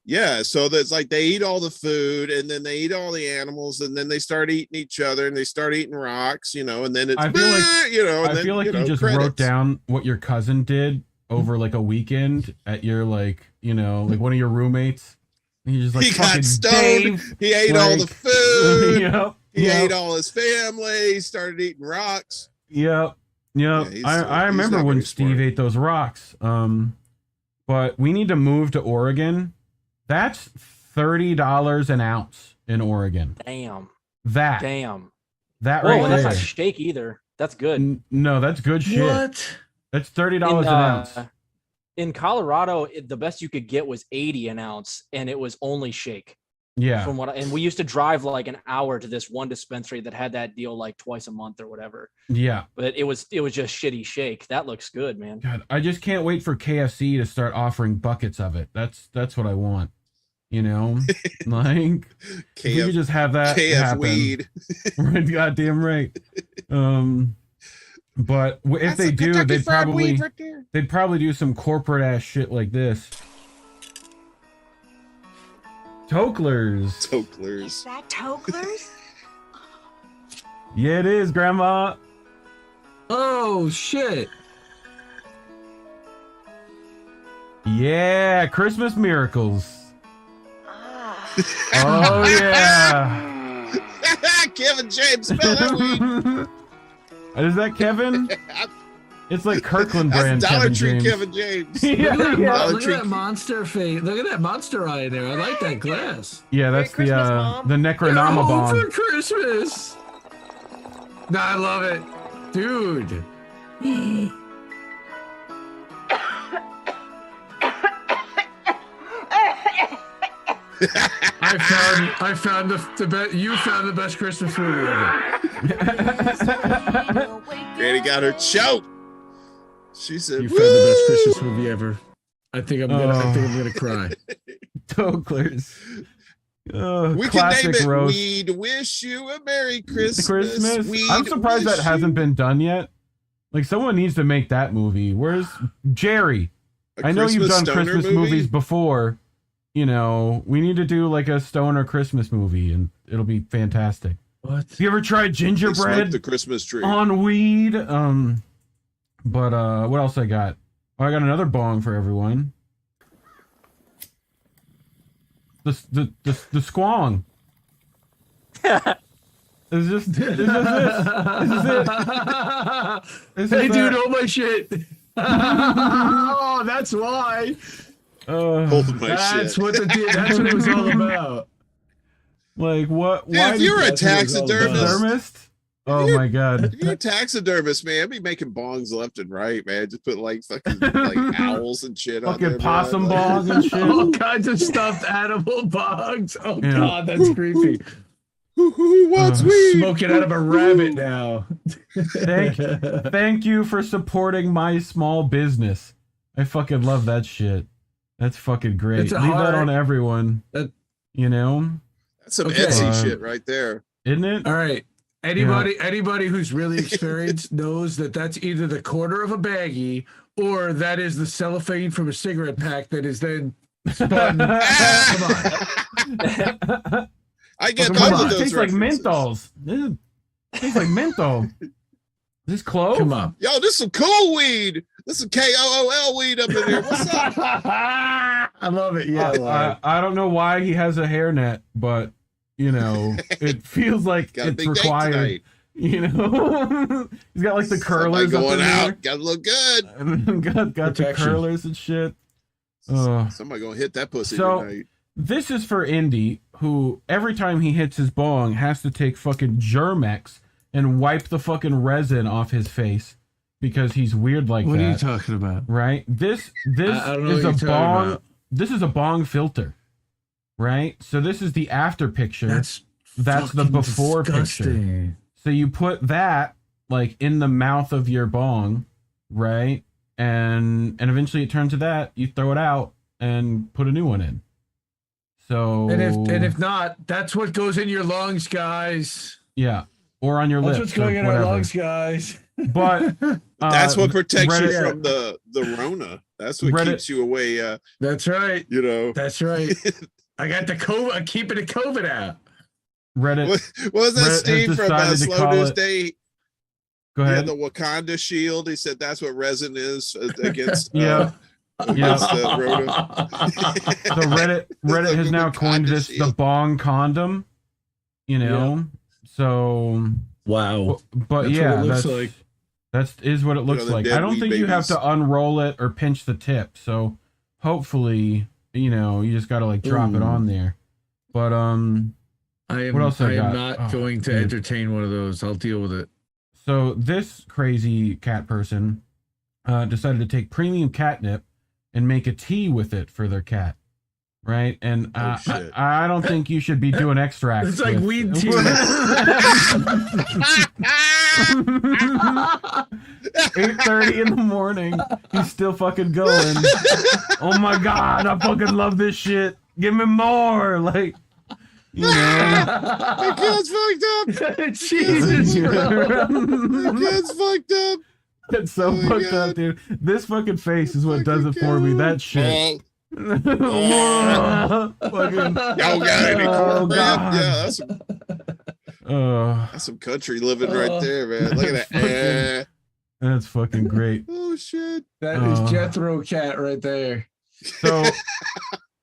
yeah, so that's like they eat all the food, and then they eat all the animals, and then they start eating each other, and they start eating rocks, you know, and then it's I feel like you just credits. wrote down what your cousin did over like a weekend at your like one of your roommates. He just like he got stoned. Dave, he ate all the food. He Yep. ate all his family. He started eating rocks. Yep. Yeah, I remember when Steve ate those rocks. But we need to move to Oregon. That's $30 an ounce in Oregon. Damn. That Whoa, right that's there. not steak either. That's good. No, that's good shit. What? That's $30 an ounce. In Colorado, the best you could get was 80 an ounce, and it was only shake. Yeah. And we used to drive like an hour to this one dispensary that had that deal like twice a month or whatever. Yeah. But it was just shitty shake. That looks good, man. God, I just can't wait for KFC to start offering buckets of it. That's what I want. You know, like if we could just have that happen. weed. Right, goddamn right. But if they do, they'd probably do some corporate ass shit like this. Toklers. Is that Toklers? Yeah, it is, Grandma. Oh shit. Yeah, Christmas miracles. Oh yeah. Kevin James, spell that weed. Is that Kevin? It's like Kirkland brand Dollar Kevin Tree James. Kevin James. Look at that monster face. Look at that monster eye there. I like that glass. Yeah, that's the Necronoma bomb. For Christmas. No, I love it, dude. I found the best. You found the best Christmas movie ever. Granny got her choke. She said, "You found the best Christmas movie ever." I think I'm gonna cry. Toklers. We can classic name it roast. We'd Wish You a Merry Christmas. Christmas. I'm surprised wish that hasn't you been done yet. Like, someone needs to make that movie. Where's Jerry? a I know you've Christmas done stoner Christmas movie? movies before. You know, we need to do like a stoner Christmas movie, and it'll be fantastic. What? You ever tried They smoke gingerbread the Christmas tree. on weed? But what else I got? Oh, I got another bong for everyone. The squong. Is this it? This is Hey, dude, that. oh my shit. Oh, that's why. Hold my That's shit. what that's what it was all about. Like what? Dude, Why if you're a that's what it was all about. taxidermist? Oh my god! If you're a taxidermist, man, I'd be making bongs left and right, man. Just put like fucking like owls and shit on there. Fucking possum man. Like- bongs and shit. All kinds of stuffed animal bugs. Oh Yeah. god, that's creepy. Who wants weed? Smoking out of a rabbit now. Thank you for supporting my small business. I fucking love that shit. That's fucking great. It's a Leave that hard- on everyone. You know, That's some Okay. Etsy shit right there. isn't it? All right. Anybody who's really experienced knows that that's either the quarter of a baggie or that is the cellophane from a cigarette pack that is then spun. Come on. I get Fucking both what? of It those tastes like references. menthols. It tastes like menthol. Is this clove? Come on. Yo, this is some cool weed. This is KOOL weed up in here. What's up? I love it. Yeah. I love it. I don't know why he has a hairnet, but you know, it feels like Got a it's big date required. tonight. You know, he's got like the Somebody curlers up going in out. Got to look good. there. got the Protection. curlers and shit. Oh. Somebody gonna hit that pussy So- tonight. This is for Indy, who every time he hits his bong has to take fucking Germex and wipe the fucking resin off his face because he's weird like What that. are you talking about? Right? This I don't know is what a you're talking bong. about. This is a bong filter, right? So this is the after picture. That's the fucking before picture. disgusting. So you put that like in the mouth of your bong, right? And eventually it turns to that. You throw it out and put a new one in. So And if not, that's what goes in your lungs, guys. yeah, or on your That's lips. what's going or in our whatever. lungs, guys. But That's what protects you Reddit- from the Rona. That's what Reddit- keeps you away. That's right. You know. That's right. I got the COVID. I'm keeping the COVID out. Reddit. What was that Reddit has Steve from decided to Slow call News it- Day? Go He ahead. had the Wakanda shield. He said that's what resin is against. Yeah. Against the Rona. So Reddit has now coined this the shield. bong condom. You know. So Wow. but That's yeah, what it looks that's like. that's is what it looks the like. dead I don't weed think you have babies. to unroll it or pinch the tip. So hopefully, you know, you just got to like drop it Ooh. on there. But I am. What else I I am got? not Oh, going to dude. entertain one of those. I'll deal with it. So this crazy cat person decided to take premium catnip and make a tea with it for their cat, right? And Oh, shit. I don't think you should be doing extracts. It's like with- weed tea. 8:30 in the morning. He's still fucking going. Oh my god, I fucking love this shit. Give me more. Like, you know. That kid's fucked up. Jesus, bro. That kid's fucked up. It's so Oh my fucked God. up, dude. This fucking face is what does it for me. That shit. Fucking, Y'all got any Oh, cornbread? God. Yeah, uh, that's some country living right there, man. Look at that. Fucking- that's fucking great. Oh shit. That is Jethro Cat right there. So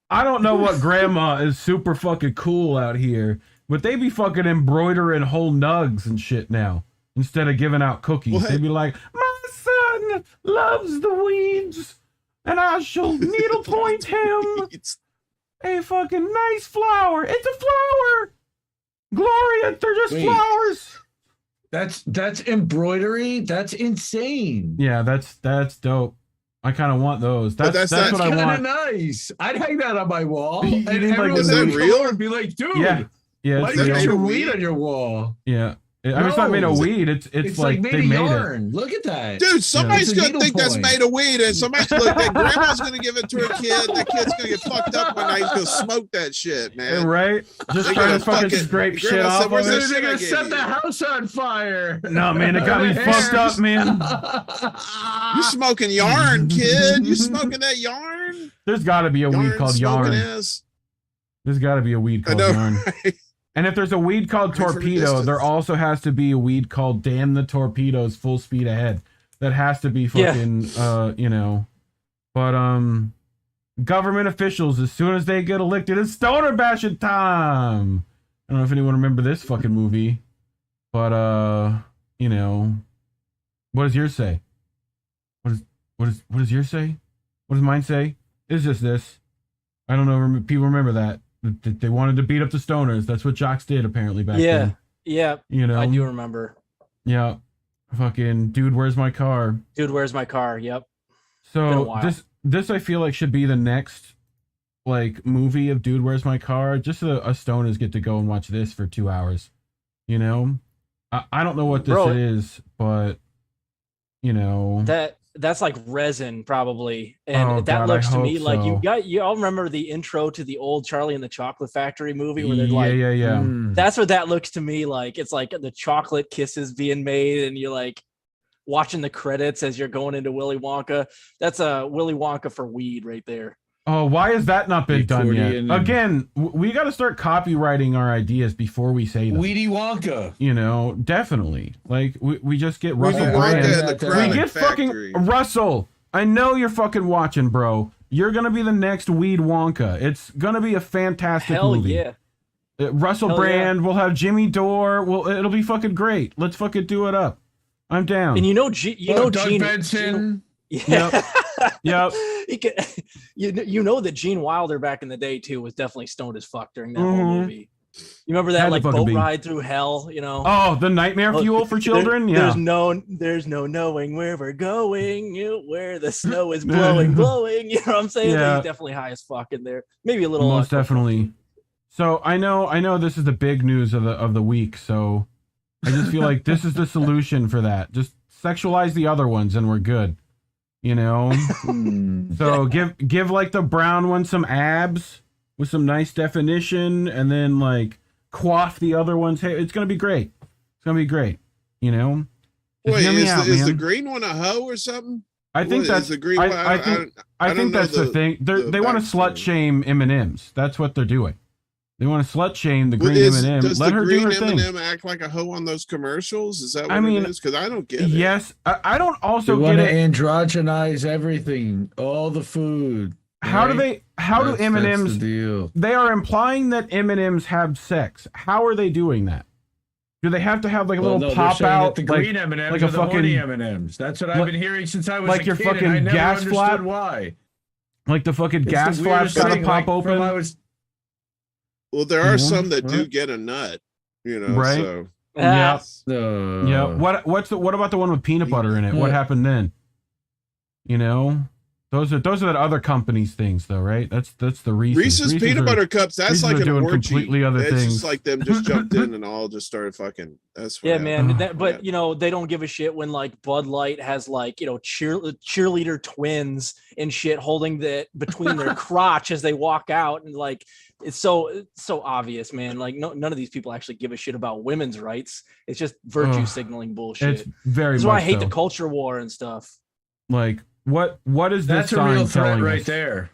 I don't know what grandma is super fucking cool out here, but they be fucking embroidering whole nugs and shit now instead of giving out cookies. What? They be like, my son loves the weeds, and I shall needlepoint him It's a fucking nice flower. It's a flower. Gloria, they're just Wait. flowers. That's embroidery. That's insane. Yeah, that's dope. I kind of want those. But That's that's what I Kind of want. nice. I'd hang that on my wall, You and need, like, everyone Is that that would come real? over would be like, "Dude, Yeah, why it's do you that got real. your real weed weed? on your wall?" Yeah, I mean, it's not made of No. weed. It's like made they of made yarn. Look at that. Dude, somebody's It's a gonna think that's needlepoint. made of weed, and somebody's look. That grandma's gonna give it to her kid. That kid's gonna get fucked up one night. He's gonna smoke that shit, it, man. right? Just They're trying gonna to fucking fucking- scrape shit Grandma off said, of "Where's it. that They're shit I gonna gave set you?" the house on fire. No, man, it got me fucked up, man. You smoking yarn, kid? You smoking that yarn? There's got to be a weed called smoking yarn. ass. There's got to be a weed I called know, yarn. right? And if there's a weed called Right from a torpedo, there distance. also has to be a weed called damn the torpedoes, full speed ahead. That has to be fucking, you know. But government officials, as soon as they get elected, it's stoner bashing time. I don't know if anyone remember this fucking movie, but you know, what does yours say? What does yours say? What does mine say? It's just this. I don't know. People remember that. They wanted to beat up the stoners. That's what jocks did apparently back then. Yeah. You know. I do remember. Yeah. Fucking dude, where's my car? Dude, where's my car? Yep. Been a So while. this I feel like should be the next like movie of Dude, Where's My Car? Just so us stoners get to go and watch this for 2 hours. You know? I don't know what this Bro, is, but you know. That's like resin probably, and Oh, that God, looks I to me hope like so. you all remember the intro to the old Charlie and the Chocolate Factory movie where they're like, yeah. that's what that looks to me like. It's like the chocolate kisses being made, and you're like watching the credits as you're going into Willy Wonka. That's a Willy Wonka for weed right there. Oh, why has that not been done yet? accordion and- Again, we got to start copywriting our ideas before we say them. Weedy Wonka. You know, definitely. Like we just get Weedy Russell Wonka Brand. and the We Chronic get Factory. fucking Russell. I know you're fucking watching, bro. You're gonna be the next Weed Wonka. It's gonna be a fantastic Hell movie. yeah. Russell Hell Brand. We'll have Jimmy Dore. It'll be fucking great. Let's fucking do it up. I'm down. And you know, Doug Gene Benson. Yep. Yep. You know that Gene Wilder back in the day too was definitely stoned as fuck during that whole Mhm. movie. You remember Had that to like fucking boat be. ride through hell? You know. Oh, the nightmare Oh, fuel for children. Yeah. There's no knowing where we're going, where the snow is blowing. You know what I'm saying? Yeah. Like, definitely high as fuck in there. Maybe a little. Most definitely. So I know this is the big news of the week. So I just feel like this is the solution for that. Just sexualize the other ones and we're good. You know. So give like the brown one some abs with some nice definition, and then like quaff the other ones. Hey, it's gonna be great. It's gonna be great. You know. Just Wait, hear me is, out, is the man. green one a hoe or something? I think What, that's is the green I, one. I think I don't think know that's the thing. They want to slut backstory. shame M&Ms. That's what they're doing. They want to slut shame the Well, green M&M. Does Let the her do green her thing. M&M act like a hoe on those commercials? Is that what I mean, it is? Because I don't get it. Yes, I don't They also want get to it. androgynize everything, all the food. How do right? they? How do That's M&Ms? the deal. They are implying that M&Ms have sex. How are they doing that? Do they have to have like a Well, little no, they're pop saying out, that the like, green M&Ms like are a the horny fucking, M&Ms. That's what I've like- been hearing since I was like a your kid, fucking and I never gas understood flap? why. like the fucking It's gas the flaps weirdest gotta thing, pop like, from open? I was Well, there are Mhm. some that do Right. get a nut, you know. Right. So Yeah, yeah. uh, What about the one with peanut butter in it? What What? happened then? You know, those are that other company's things, though, right? That's the Reese's. Reese's peanut are- butter cups. That's Reese's like are an doing orgy. completely other It's things. just like them just jumped in and all just started fucking. That's what Yeah, happened. man. But you know, they don't give a shit when like Bud Light has like, you know, cheerleader twins and shit holding the between their crotch as they walk out, and like it's so obvious, man. Like none of these people actually give a shit about women's rights. It's just virtue Ugh. signaling bullshit. It's very. That's why I much hate so. the culture war and stuff. Like what is this that's a sign real threat telling right us? there.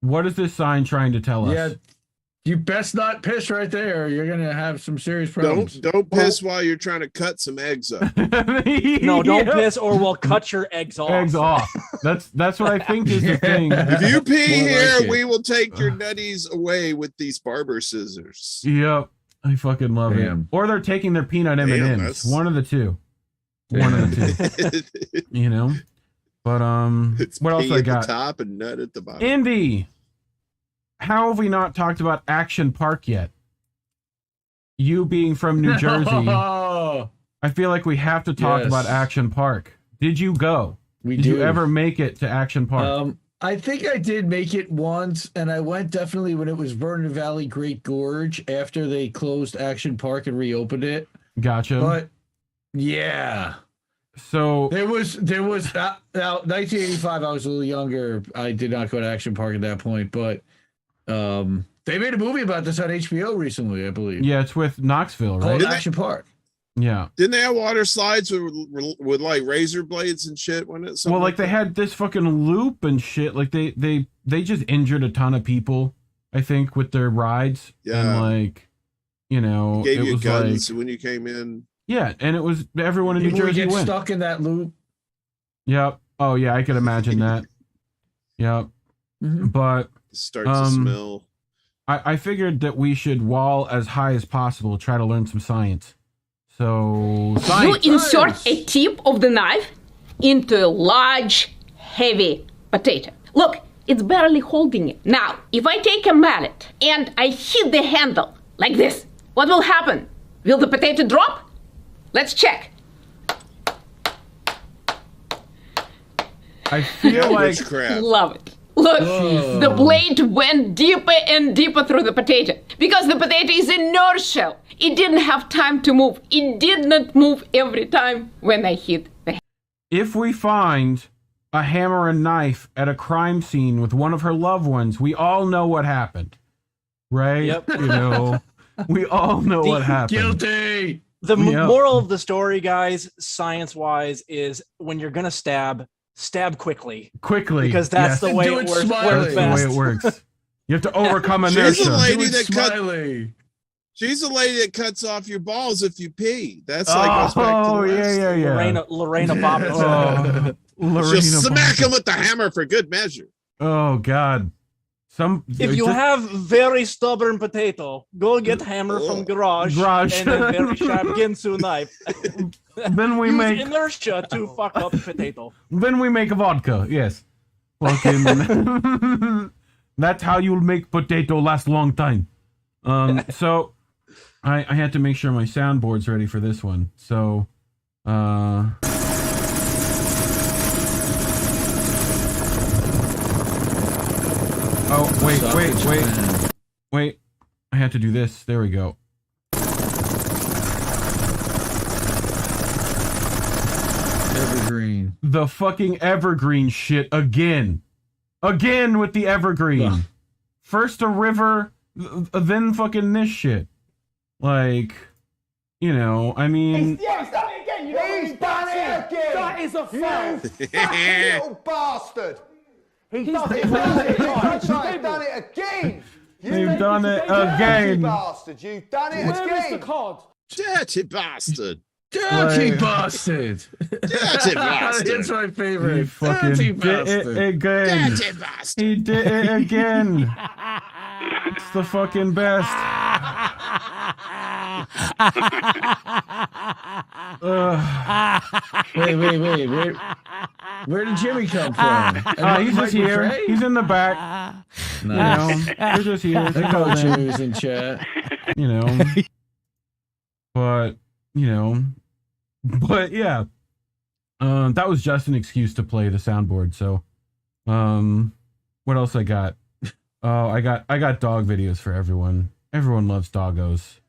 What is this sign trying to tell us? Yeah, you best not piss right there. You're gonna have some serious problems. Don't piss while you're trying to cut some eggs up. No, don't piss or we'll cut your eggs off. Eggs off. That's what I think is the thing. If you pee More here, like it. we will take your nutties away with these barber scissors. Yep, I fucking love Damn. it. Or they're taking their peanut Damn, M&Ms. that's- One of the two. One of the two. You know. But It's what else pee I at got? the top and nut at the bottom. Indy. How have we not talked about Action Park yet? You being from New Jersey, Oh, I feel like we have to talk Yes. about Action Park. Did you go? we Did do. you ever make it to Action Park? I think I did make it once, and I went definitely when it was Vernon Valley Great Gorge after they closed Action Park and reopened it. Gotcha. But yeah. So there was now 1985. I was a little younger. I did not go to Action Park at that point, but they made a movie about this on HBO recently, I believe. Yeah, it's with Knoxville, right? Called Action Park. Yeah. Didn't they have water slides with like razor blades and shit? Wasn't it? Well, like they had this fucking loop and shit. Like they just injured a ton of people, I think, with their rides. Yeah. And like, you know, Gave it you was guns like, when you came in. yeah, and it was everyone in New People would Jersey get went. stuck in that loop. Yep. Oh yeah, I could imagine that. Yep. But Start to smell. I figured that we should wall as high as possible, try to learn some science. So science. You insert a tip of the knife into a large, heavy potato. Look, it's barely holding it. Now, if I take a mallet and I hit the handle like this, what will happen? Will the potato drop? Let's check. I feel like Love it. Look, the blade went deeper and deeper through the potato because the potato is inertial. It didn't have time to move. It did not move every time when I hit the. If we find a hammer and knife at a crime scene with one of her loved ones, we all know what happened, right? Yep. You know, we all know what happened. Guilty. The Yep. moral of the story, guys, science-wise, is when you're gonna stab quickly. Quickly, Because that's yes. the way Do it it works, smiling. works That's best. the way it works. You have to overcome She's inertia. a lady Do it that smiley. She's the lady that cuts off your balls if you pee. That's like goes back to the Oh last. yeah. Lorena Bobbitt. Oh, Lorena She'll smack Bobbitt. him with the hammer for good measure. Oh God. If you have very stubborn potato, go get hammer from garage and a very sharp Ginsu knife. Then we Use make inertia to fuck up potato. Then we make vodka. Yes. Fucking. That's how you'll make potato last long time. So I had to make sure my soundboard's ready for this one. So oh wait. I had to do this. There we go. Evergreen. The fucking evergreen shit again. Again with the evergreen. Ugh. First a river, then fucking this shit. Like, you know, I mean. Yeah, he's done it again. He's done it again. That is a fact. You fucking little bastard. He's done it again. They've done it again. Bastard, you've done it again. Where is the card? Dirty bastard. Dirty bastard. Dirty bastard. It's my favorite. He fucking Dirty did bastard. it again. Dirty bastard. He did it again. It's the fucking best. Wait. Where did Jimmy come from? He's just here. He's in the back. Nice. You know, they're just here. They I called know in. Jimmy's in chat. You know, but yeah, that was just an excuse to play the soundboard. So, what else I got? Oh, I got dog videos for everyone. Everyone loves doggos.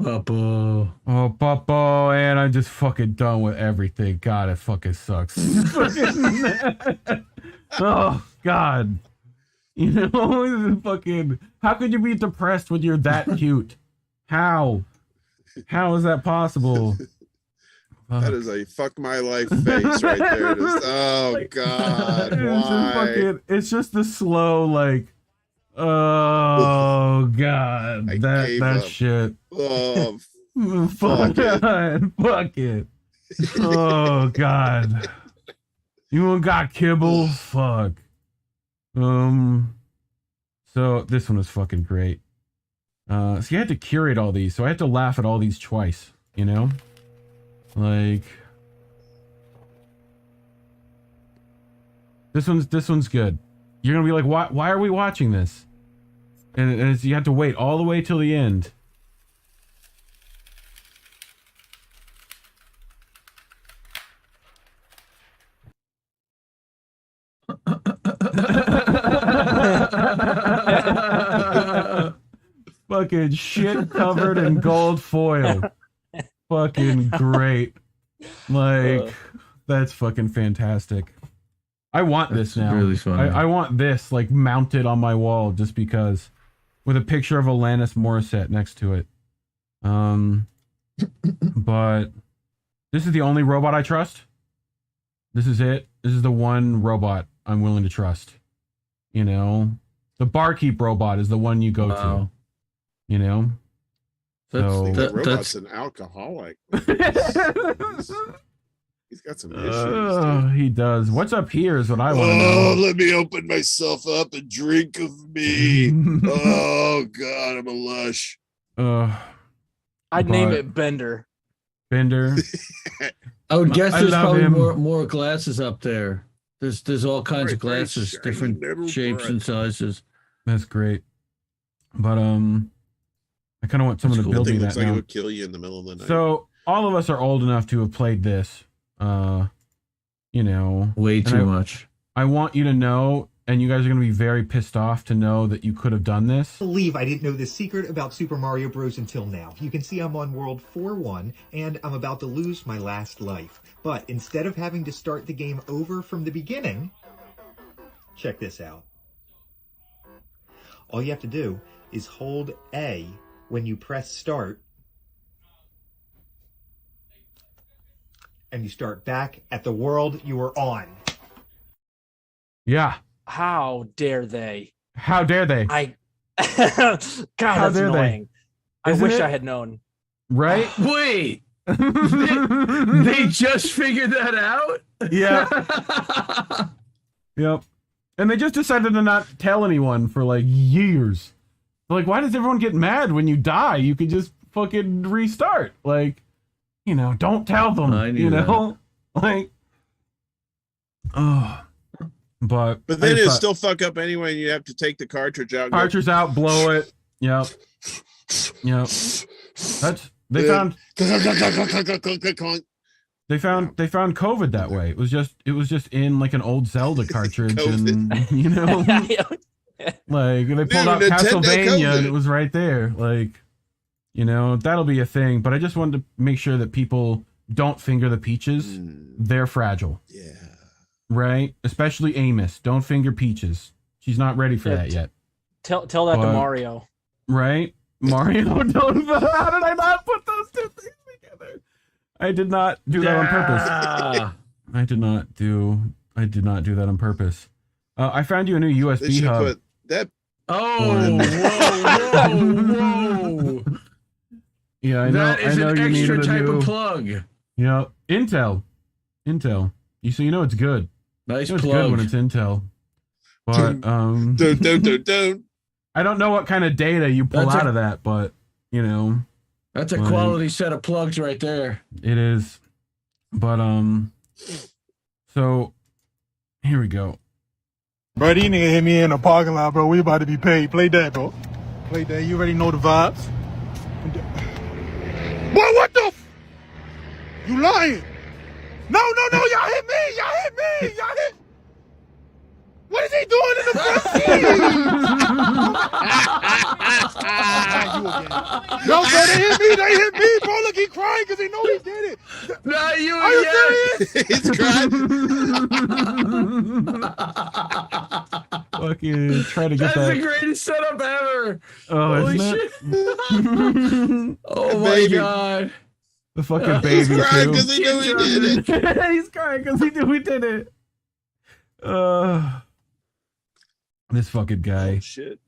Papa. Oh, Papa, and I'm just fucking done with everything. God, it fucking sucks. Oh, God. You know, fucking, how could you be depressed when you're that cute? How? How is that possible? That is a fuck my life face right there. It is, oh God, why? It's just the slow, like, oh God, that up. shit. Oh, Fuck it. Oh God. You got kibble? Fuck. So this one was fucking great. So you had to curate all these, so I had to laugh at all these twice, you know? Like this one's good. You're gonna be like, why are we watching this? And you have to wait all the way till the end. Fucking shit covered in gold foil. fucking great. Like, that's fucking fantastic. I want this now. Really funny. I want this like mounted on my wall just because, with a picture of Alanis Morissette next to it. But this is the only robot I trust. This is it. This is the one robot I'm willing to trust. You know, the barkeep robot is the one you go to. You know, The robot's an alcoholic. He's got some issues. He does. What's up here is what I want to know. Oh, let me open myself up and drink of me. Oh God, I'm a lush. I'd name it Bender. Bender. I would guess I there's love probably him. more glasses up there. There's all kinds of glasses, shiny different little shapes bright. and sizes. That's great. But I kind of want someone to That build me thing that looks like it now. would kill you in the middle of the night. So all of us are old enough to have played this. You know, Way and too much. I want you to know, and you guys are going to be very pissed off to know that you could have done this. Believe I didn't know the secret about Super Mario Bros. Until now. You can see I'm on World 4-1, and I'm about to lose my last life. But instead of having to start the game over from the beginning, check this out. All you have to do is hold A when you press start, and you start back at the world you were on. Yeah. How dare they? How dare they? God, that's annoying. I Isn't wish it? I had known. Right? Wait. they just figured that out? Yeah. Yep. And they just decided to not tell anyone for like years. Like, why does everyone get mad when you die? You could just fucking restart. Like, you know, don't tell them. I knew You know? Like, oh. But then it'll still fuck up anyway, and you have to take the cartridge out. And cartridge out, blow it. Yep. Yep. They found COVID that way. It was just in like an old Zelda cartridge, and you know, like they pulled out Castlevania and it was right there. Like, you know, that'll be a thing. But I just wanted to make sure that people don't finger the peaches. They're fragile. Yeah. Right? Especially Amos. Don't finger peaches. She's not ready for that yet. Tell that to Mario. Right? Mario, how did I not put those two things together? I did not do that on purpose. I did not do that on purpose. I found you a new USB hub. Put that. Oh, whoa. Yeah, I know. That is I know an you extra needed a type new, of plug. Yeah, Intel. You know it's good. Nice it's plug. good when it's Intel. But don't. I don't know what kind of data you pull out of that, but you know. That's a quality set of plugs right there. It is. But so here we go. Bro, these niggas hit me in the parking lot, bro. We about to be paid. Play that, bro. Play that. You already know the vibes. Boy, what the You lying. No, y'all hit me. Y'all hit. What is he doing in the front seat? No, bro, they hit me, bro. Look, he crying because he know he did it. Not you Are you serious? He's crying. Fucking try to get That's that. the greatest setup ever. Oh, Holy isn't shit. it? Oh my god. The fucking baby He's crying too. because he knew he did it. He's crying because he knew we did it. This fucking guy. Oh, shit.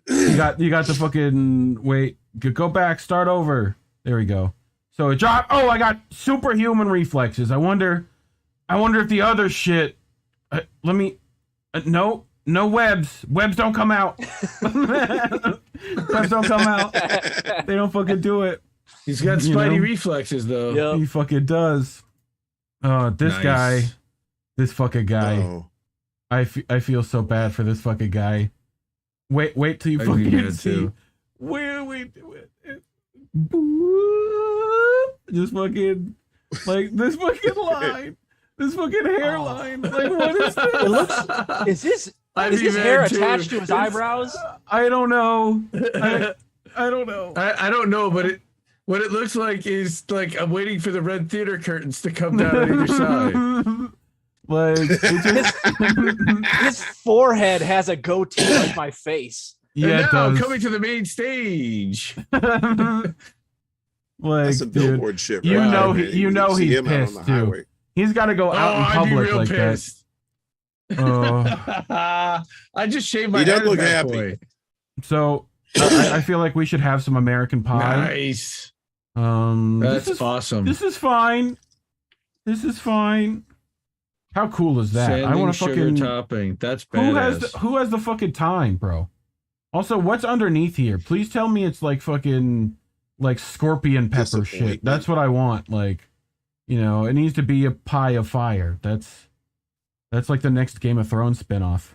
You got the fucking wait. Go back. Start over. There we go. So it dropped. Oh, I got superhuman reflexes. I wonder if the other shit. Let me. No webs. Webs don't come out. Webs don't come out. They don't fucking do it. He's got spidey reflexes though. Yep. He fucking does. This Nice. guy. This fucking guy. Oh. I feel so bad for this fucking guy. Wait till you I fucking did see too. where we do it. Just fucking like this fucking line, this fucking hairline. Like what is this? It looks. Is this? I'd Is be his mad, hair too. attached to his eyebrows? I don't know. I don't know. I don't know, but What it looks like is like I'm waiting for the red theater curtains to come down on either side. Like his forehead has a goatee like my face. Yeah, and now coming to the main stage. Like, That's some dude, billboard shit. you right know, there, he, you man. know can see he's him out on pissed the too. highway. He's got to go out in I'd be public real like pissed. that. Oh, I just shaved my He doesn't head. look at that happy. point. so I feel like we should have some American pie. Nice. This That's is, awesome. This is fine. This is fine. How cool is that? I want to sugar fucking topping. That's badass. who has the fucking time, bro? Also, what's underneath here? Please tell me it's like fucking like scorpion pepper shit. That's what I want. Like, you know, it needs to be a pie of fire. That's like the next Game of Thrones spinoff.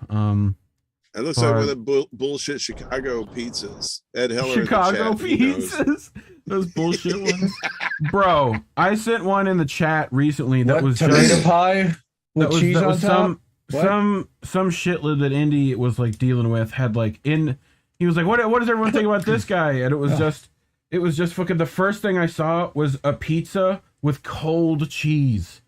It looks like one of the bullshit Chicago pizzas. Ed Heller. Chicago in the chat, he knows. pizzas. Those bullshit ones. Bro, I sent one in the chat recently that was tomato just, pie with cheese on top? some shitlid that Indy was like dealing with had like he was like, what does everyone think about this guy? And it was just fucking the first thing I saw was a pizza with cold cheese.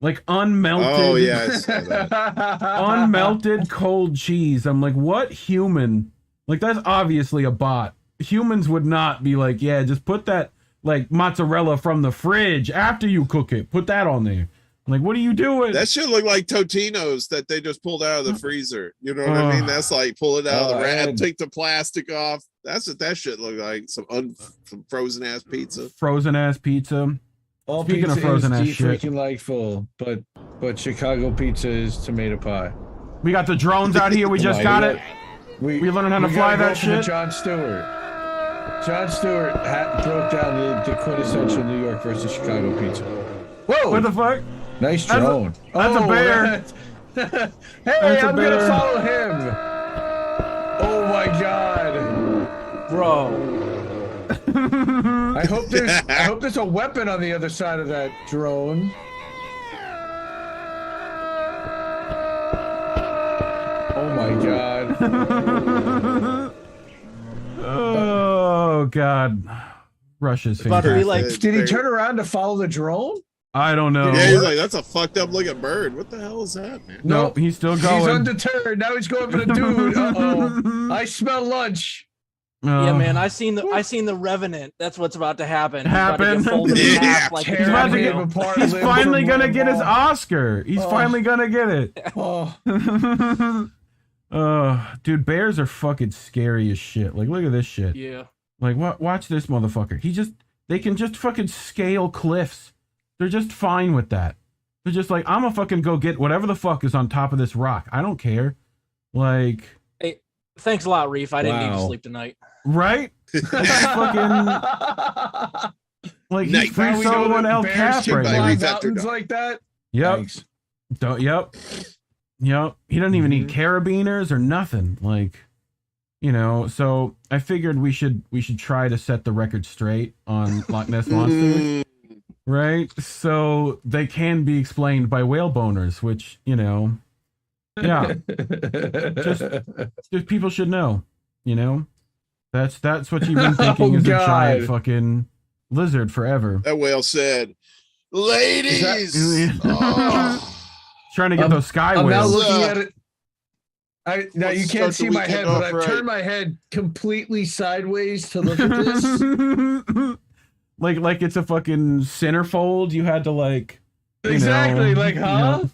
Like unmelted. Oh yeah, I saw that. Unmelted cold cheese. I'm like, what human? Like, that's obviously a bot. Humans would not be like, yeah, just put that like mozzarella from the fridge after you cook it. Put that on there. I'm like, what are you doing? That should look like Totino's that they just pulled out of the freezer. You know what I mean? That's like pull it out of the wrap, take the plastic off. That's what that shit look like. Some frozen ass pizza. Frozen ass pizza. All Speaking pizza of frozen is ass deep shit, freaking like full, but Chicago pizza is tomato pie. we got the drones out here. We just got it. We learning how to fly that shit. John Stewart. John Stewart broke down the quintessential New York versus Chicago pizza. Whoa! What the fuck? Nice drone. That's a bear. Hey, That's a I'm bear. gonna follow him. Oh my god, bro! I hope there's a weapon on the other side of that drone. Oh my god. Oh god. Russia's fantastic. Did he turn around to follow the drone? I don't know. Yeah, he's like, that's a fucked up looking bird. What the hell is that, man? No, he's still going. He's undeterred. Now he's going for the dude. Uh-oh. I smell lunch. Yeah, man, I seen the Revenant. That's what's about to happen. Happen. He's about to get folded in half like He's about to get, he's finally gonna get his Oscar. He's finally gonna get it. Dude, bears are fucking scary as shit. Like, look at this shit. Yeah. Like, watch this motherfucker. They can just fucking scale cliffs. They're just fine with that. They're just like, I'm gonna fucking go get whatever the fuck is on top of this rock. I don't care. Like, hey, thanks a lot, Reef. I didn't need to sleep tonight. Right? Fucking, like, he's free soloing El Cap right now. Mountains like that. Yep. Thanks. Yep. He doesn't even need carabiners or nothing. Like, you know, so I figured we should try to set the record straight on Loch Ness Monster. Right? So they can be explained by whale boners, which, you know, yeah. just people should know, you know? That's what you've been thinking is a giant fucking lizard forever. That whale said, ladies! Trying to get those sky I'm whales. now looking at it. Now you can't see my head, but I've turned my head completely sideways to look at this. like it's a fucking centerfold. You had to like exactly know, like, huh?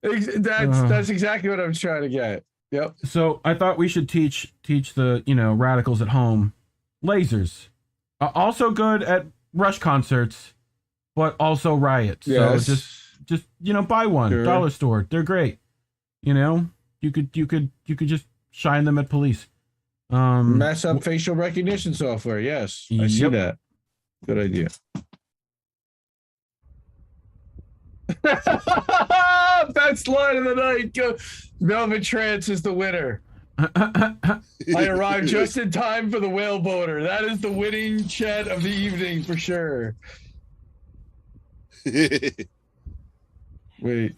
You know. That's exactly what I'm trying to get. Yep. So I thought we should teach the radicals at home lasers. Also good at Rush concerts, but also riots. Yes. So just buy one. Sure. Dollar store. They're great. You know, you could just shine them at police. Mess up facial recognition software. Yes, I see that. Good idea. Best line of the night. Go. Velvet Trance is the winner. I arrived just in time for the whale boater. That is the winning chat of the evening for sure. Wait.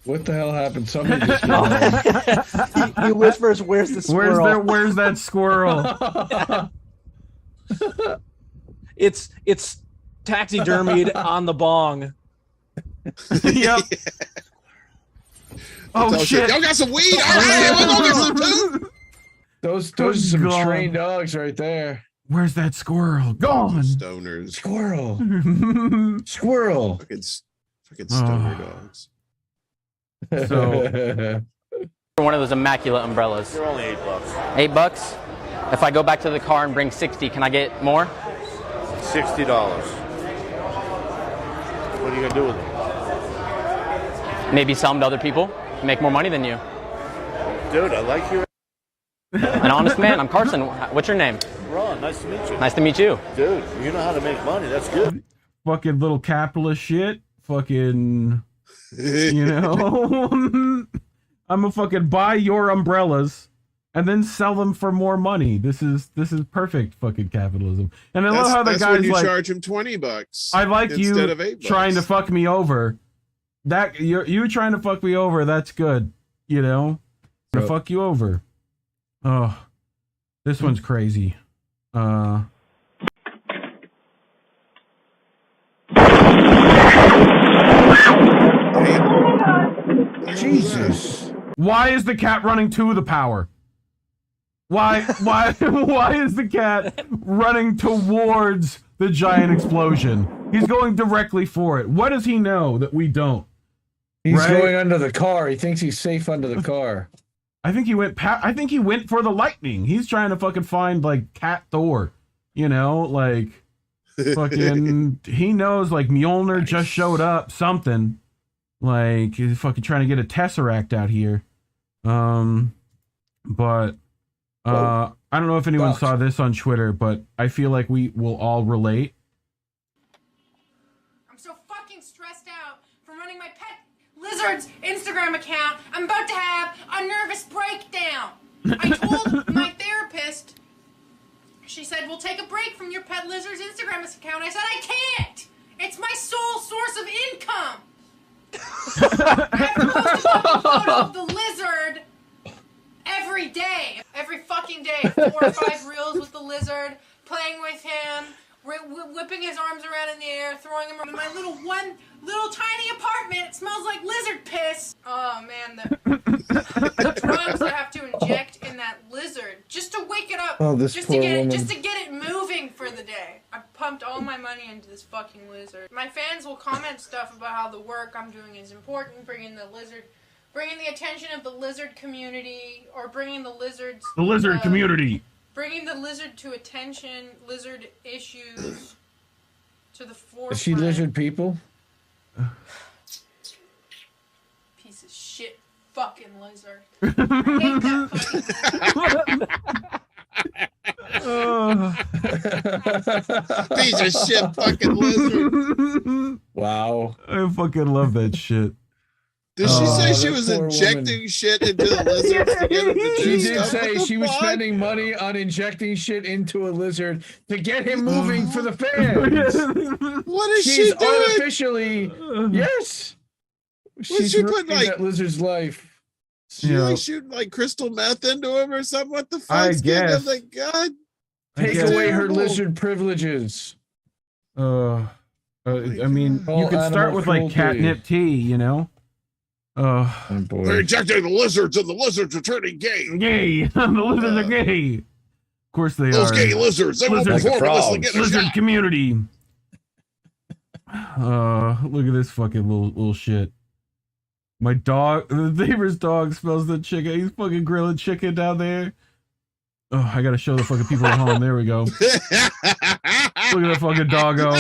What the hell happened? Somebody just he whispers, "Where's the squirrel? Where's that squirrel?" It's taxidermied on the bong. Yep. Oh shit! Y'all got some weed? All right, we'll go get some too. Those are some Gone. trained dogs right there. Where's that squirrel? Gone. Stoners. Squirrel. Squirrel. Fucking stoner dogs. So One of those immaculate umbrellas. They're only $8. $8? If I go back to the car and bring 60, can I get more? $60. What are you gonna do with them? Maybe sell them to other people, make more money than you. Dude, I like you. An honest man. I'm Carson. What's your name? Ron, nice to meet you. Nice to meet you. Dude, you know how to make money. That's good. fucking little capitalist shit. Fucking, you know, I'm gonna fucking buy your umbrellas and then sell them for more money. This is perfect fucking capitalism. And I love how the that's guys when you like charge him $20. I like instead you of $8. trying to fuck me over. That you trying to fuck me over. That's good. You know, to fuck you over. Oh, this one's crazy. Jesus. Why is the cat running to the power? Why is the cat running towards the giant explosion? He's going directly for it. What does he know that we don't? He's going under the car. He thinks he's safe under the car. I think he went for the lightning. He's trying to fucking find like Cat Thor, you know, like fucking he knows like Mjolnir just showed up, something. Like he's fucking trying to get a Tesseract out here. But I don't know if anyone saw this on Twitter, but I feel like we will all relate. I'm so fucking stressed out from running my pet lizard's Instagram account. I'm about to have a nervous breakdown. I told my therapist, she said, we'll take a break from your pet lizard's Instagram account. I said, I can't. It's my sole source of income. I have to post a fucking photo of the lizard every day. Every fucking day. 4 or 5 reels with the lizard, playing with him, whipping his arms around in the air, throwing him around in my little tiny apartment. It smells like lizard piss. Oh man, the drugs I have to inject in that lizard just to wake it up, just to get it moving for the day. I pumped all my money into this fucking lizard. My fans will comment stuff about how the work I'm doing is important, bringing the attention of the lizard community, or bringing the lizards. The lizard community. Bringing the lizard to attention, lizard issues to the forefront. Is she lizard people? Piece of shit fucking lizard. I hate that fucking Piece of shit fucking lizard. Wow. I fucking love that shit. Did she say she was injecting shit into the lizards to get them to do She did stuff? say she was spending money on injecting shit into a lizard to get him moving for the fans. What is She's she doing? artificially, yes. She's she ruining put, like- that lizard's life. She like shooting like crystal meth into him or something? What the fuck? I guess. I'm like, God. Take away her lizard privileges. I mean, All you could start animal with like cruelty. catnip tea, you know. Oh They're boy. injecting the lizards and the lizards are turning gay. Gay. The lizards are gay. Of course they Those are. gay lizards. They won't Lizard- perform unless they get a Lizard shot. community. Look at this fucking little shit. My dog, the neighbor's dog smells the chicken. He's fucking grilling chicken down there. Oh, I gotta show the fucking people at home. There we go. Look at the fucking doggo.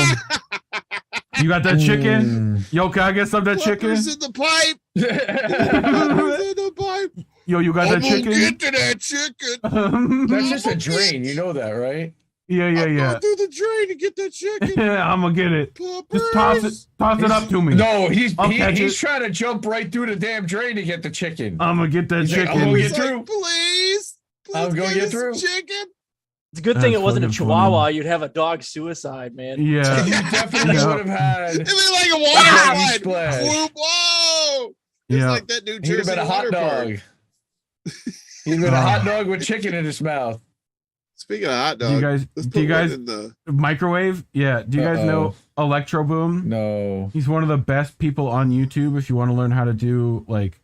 You got that chicken? Yo, can I get some of that chicken? Pluckers in the pipe. Pluckers in the pipe. Yo, you got I'm that chicken? gonna get to that chicken. That's just a drain. You know that, right? Yeah. Go through the drain to get that chicken. I'm gonna get it. Just toss it up to me. No, he's I'll catch it. trying to jump right through the damn drain to get the chicken. I'm gonna get that He's like, chicken. I'm gonna He's get like, through. please. I'm gonna get us through. chicken. It's a good thing That's it wasn't a fucking Chihuahua. funny. You'd have a dog suicide, man. Yeah. You definitely Yeah. would have had. It'd be like a water slide. Splash. Whoop, whoa. It's Yeah. like that New He'd have Jersey been a hot water park. dog. He'd been a hot dog with chicken in his mouth. Speaking of hot dog, do you guys let's do put you one guys in the microwave? Yeah. Do you guys know Electro Boom? No. He's one of the best people on YouTube if you want to learn how to do like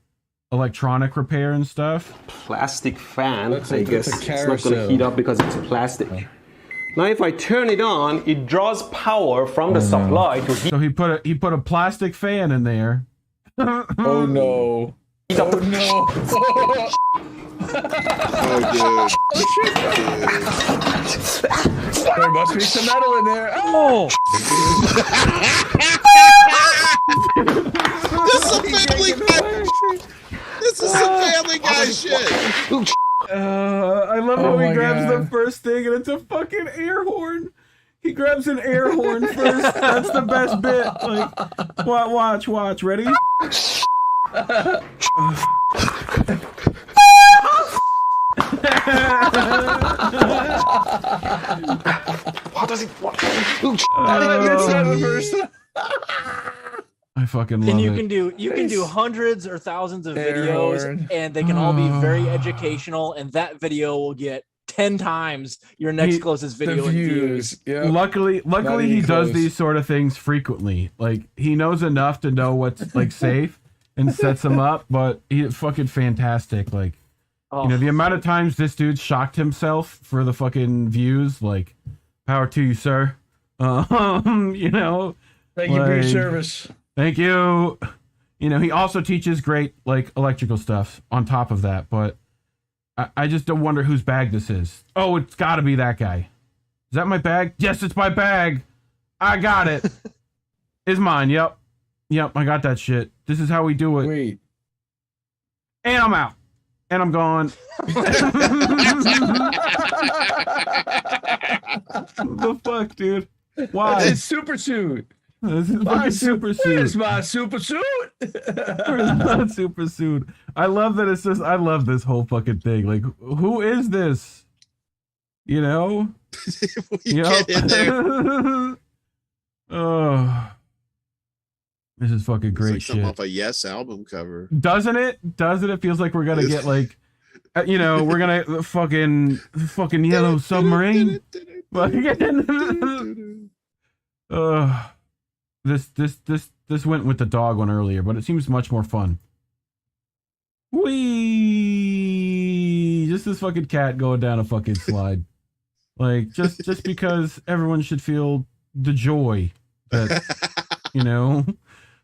electronic repair and stuff. Plastic fan. That's I guess a it's not going to carousel. heat up because it's plastic. Now, if I turn it on, it draws power from the supply to heat. So he put a plastic fan in there. Oh no! Oh no! Oh, There must be some metal in there. Oh! This is a Family Guy. This is some Family Guy shit. I love how Oh he my grabs God. the first thing and it's a fucking air horn. He grabs an air horn first. That's the best bit. Like, watch. Ready? I fucking love And you it. can do hundreds or thousands of Air videos, horn. and they can all be very educational, and that video will get 10 times your next closest video in views. Yeah. Luckily he even does close. these sort of things frequently. Like he knows enough to know what's like safe and sets them up, but he's fucking fantastic. Like you know, the amount of times this dude shocked himself for the fucking views, like power to you, sir. You know, Thank you for your like, service. Thank you. You know, he also teaches great like electrical stuff on top of that, but I just don't wonder whose bag this is. Oh, it's got to be that guy. Is that my bag? Yes, it's my bag. I got it. It's mine. Yep, I got that shit. This is how we do it. Wait. And I'm out. And I'm gone. The fuck, dude? Why? It's super suit. This is fucking super suit. Where's my super suit? Where's my super suit? I love that it's just. I love this whole fucking thing. Like, who is this? You know? You get in there. Oh, this is fucking It's great like something shit. off a Yes album cover. Doesn't it? Doesn't it? Feels like we're gonna get like, you know, we're gonna fucking Yellow Submarine. This went with the dog one earlier, but it seems much more fun. Whee! Just this fucking cat going down a fucking slide. Like just because everyone should feel the joy that, you know,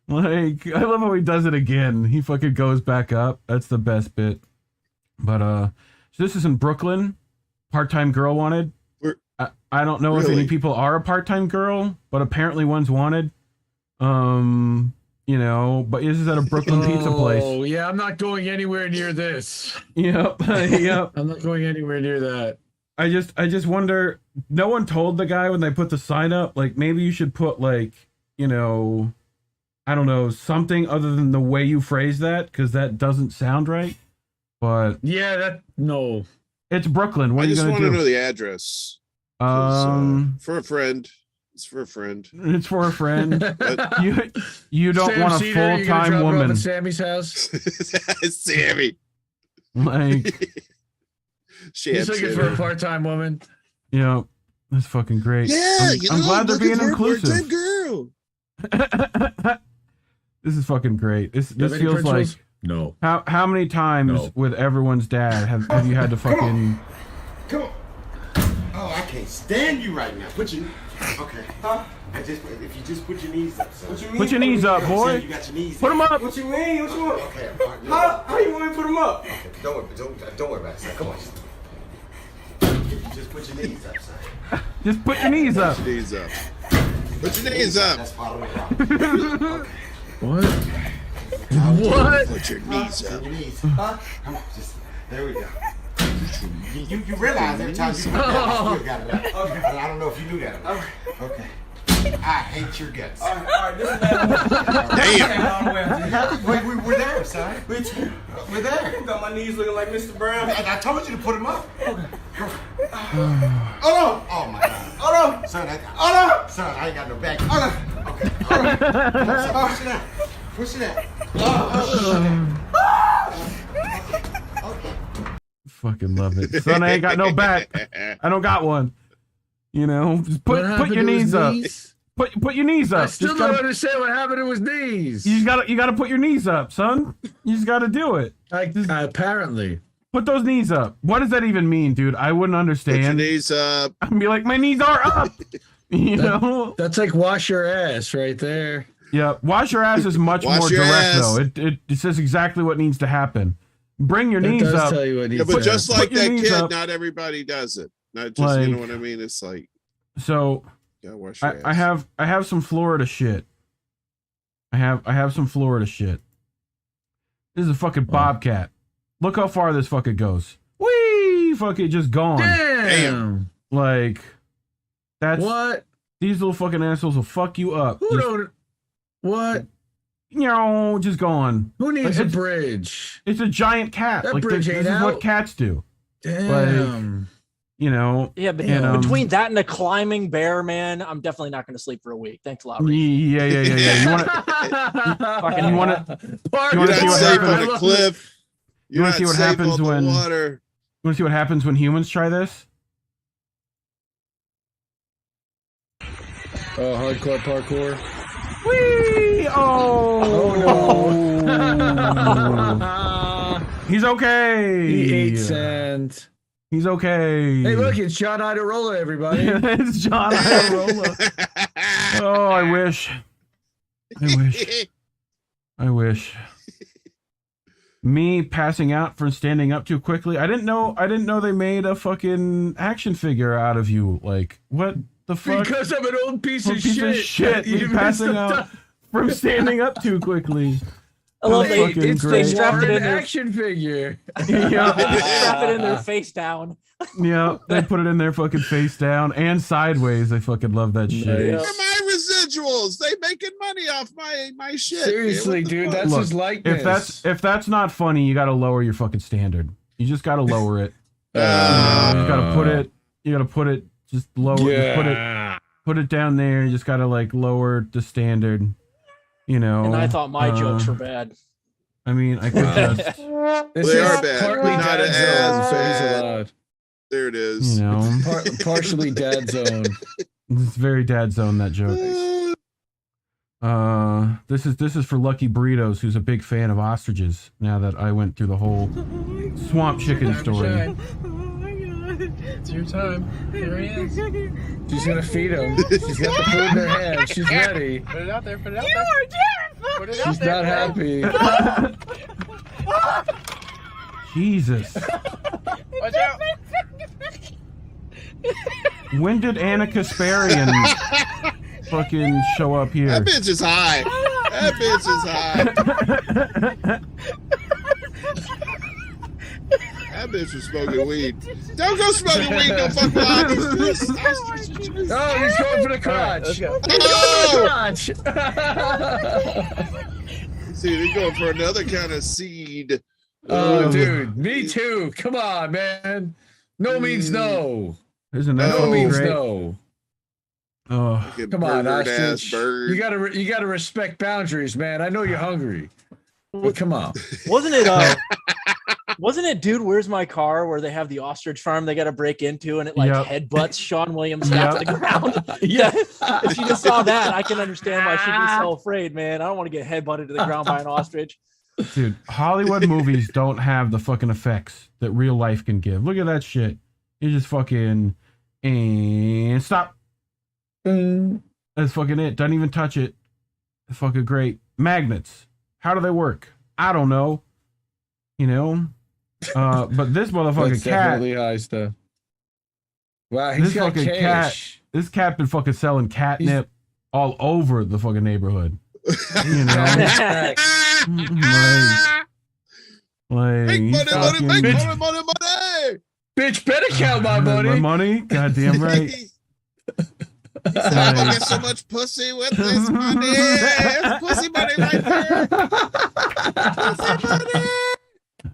like I love how he does it again. He fucking goes back up. That's the best bit. But so this is in Brooklyn. Part-time girl wanted. I don't know if Really? any people are a part-time girl, but apparently one's wanted. You know, but this is at a Brooklyn pizza place. Oh, yeah, I'm not going anywhere near this. Yep. Yep. I'm not going anywhere near that. I just wonder, no one told the guy when they put the sign up, like maybe you should put like, you know, I don't know, something other than the way you phrase that, because that doesn't sound right. But yeah, no. It's Brooklyn. What I are you just gonna want to know do? the address. For a friend. It's for a friend. It's for a friend. But- you don't Sam want a Cedar, you gonna full-time drop her off woman. at Sammy's house. Sammy. Like, He's looking for a part-time woman. you know, that's fucking great. Yeah, I'm glad they're being inclusive. Girl. This is fucking great. This have any feels like principles? No. How many times No. with everyone's dad have you had to fucking Come on. Oh, I can't stand you right now. Put your okay. Huh? If you just put your knees up, son. What you mean? Put your knees up, boy. You got your knees. Put 'em up. What you mean? What you want? Okay. How you want me to put them up? Okay. Don't worry about it, son. Come on. If you just put your knees up, son. just put your knees up? Put your knees up. Put your knees up. That's part of the problem. What? What? Put your knees up. Your knees. Huh? Come on. Just there we go. You realize every time you put that, you still got it up. Okay. I don't know if you knew that. Okay. I hate your guts. All right, this is Damn. We're there, son. We're there. Got my knees looking like Mr. Brown. And I told you to put them up. Okay. Oh no! Oh my God! Oh no! Son, Son, I ain't got no back. Oh no! Okay. All right. Come on, son, push it out. Push it out. fucking love it. Son, I ain't got no back. I don't got one. You know, just put your knees up. Put your knees up. I still don't understand what happened to his knees. You gotta put your knees up, son. You just gotta do it. Apparently. Put those knees up. What does that even mean, dude? I wouldn't understand. Put your knees up. I'd be like, my knees are up. You know? That's like wash your ass right there. Yeah, wash your ass is much Wash more your direct, ass. though. It says exactly what needs to happen. Bring your knees up. Tell you what Yeah, but just like your that knees kid, up. not everybody does it. Not just, you know what I mean? It's like, So, gotta wash your I have some Florida shit. I have some Florida shit. This is a fucking bobcat. Look how far this fucking goes. Whee! Fuck it, just gone. Damn. Like, that's what? These little fucking assholes will fuck you up. Who don't? What? You know, just gone. Who needs Like, a bridge? It's a giant cat. That Like, bridge this ain't is what out. cats do. Damn. Like, you know. Yeah, but and, between that and a climbing bear, man, I'm definitely not going to sleep for a week. Thanks a lot. Reef. Yeah. You want to? You want to see what safe happens on the cliff. You want to see what happens when? You water. want to see what happens when humans try this? Oh, hardcore parkour. Whee! Oh no! He's okay. He ate sand. He's okay. Hey, look, it's John Idarola, everybody. It's John Idarola. Oh, I wish. I wish. Me passing out for standing up too quickly. I didn't know they made a fucking action figure out of you. Like, what the fuck? Because I'm an old piece of shit. You Me passing missed out from standing up too quickly. I love That's they, fucking it's, they great. strapped it in their action figure. Yeah. they strap it in their face down. Yeah, they put it in there fucking face down and sideways. I fucking love that shit. Where are my residuals? They making money off my shit. Seriously, dude, that's Look, his likeness. if that's not funny, you got to lower your fucking standard. You just got to lower it. You got to put it. You got to put it. Just lower. Just put it down there. You just got to like lower the standard. You know. And I thought my jokes were bad. I mean, I could just. They are bad. Partly Not dad as zone, so he's bad. allowed. There it is. You know. Partially dad zone. It's very dad zone, that joke. This is for Lucky Burritos, who's a big fan of ostriches. Now that I went through the whole swamp chicken story. It's your time. Here he is. She's gonna feed him. She's got the food in her hand. She's ready. Put it out there. Put it out there. You are terrified. Put it out She's there. not happy. Jesus. Watch out. When did Anna Kasparian fucking show up here? That bitch is high. That bitch is high. That bitch was smoking weed. Don't go smoking weed. Don't fuck with Oh, he's going for the crotch. Let's go. He's going for the crotch. See, they're going for another kind of seed. Oh, dude, me too. Come on, man. No means no. Isn't that No fucking means great? no. Oh, Come on, Burger-ass ostrich. bird. You gotta respect boundaries, man. I know you're hungry, but come on. Wasn't it? Wasn't it, dude? Where's my car? Where they have the ostrich farm they got to break into, and it like Yep. headbutts Sean Williams down to the ground. Yeah. If you just saw that, I can understand why she'd be so afraid, man. I don't want to get headbutted to the ground by an ostrich. dude, Hollywood movies don't have the fucking effects that real life can give. Look at that shit. You just fucking and stop. That's fucking it. Doesn't even touch it. It's fucking great. Magnets. How do they work? I don't know. You know? But this motherfucking That's cat. definitely high stuff. Wow, he's This got fucking cash. cat. This cat been fucking selling catnip all over the fucking neighborhood. You know? like Make he's money, fucking- money. Bitch, better count my money. My money? Goddamn right. He said, I'm gonna get so much pussy with this money. It's pussy money right there. Pussy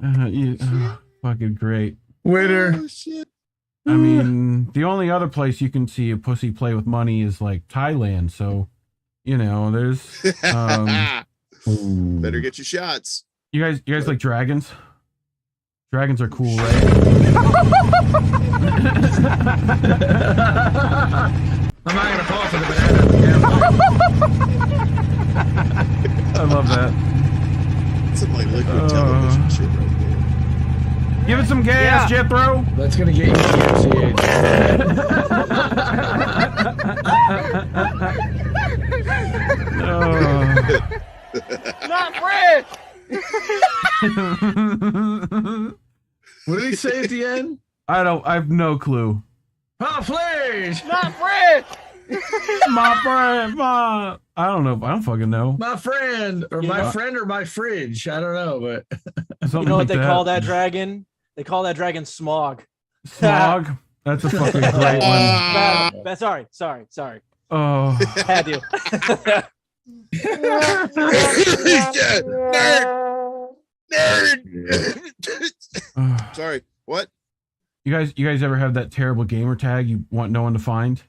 money. Fucking great. Winner. Oh, shit. I mean, the only other place you can see a pussy play with money is like Thailand. So, you know, there's. Better get your shots. You guys like dragons? Dragons are cool, right? I'm not gonna fall for the banana. I love that. Some like liquid television shit right there. Give it some gas, Jethro. That's gonna get you TMCH. Not Fred! What did he say at the end? I have no clue. Oh, please! Not Fred! My friend, I don't know. I don't fucking know. My friend, or my friend, or my fridge. I don't know, but You know what they call that dragon? They call that dragon Smog. Smog? That's a fucking great one. Sorry. Oh. Had you. Nerd. Sorry. What? You guys ever have that terrible gamer tag you want no one to find?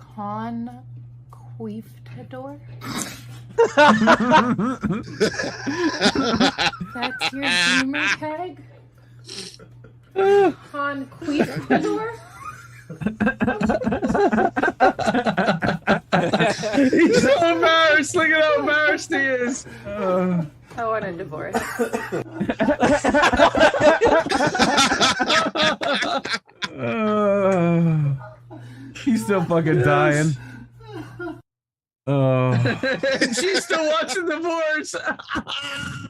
Conquistador? That's your gamer tag? Conquistador? he's so embarrassed. Look at how embarrassed he is. I want a divorce. He's still fucking dying. Oh. She's still watching Divorce.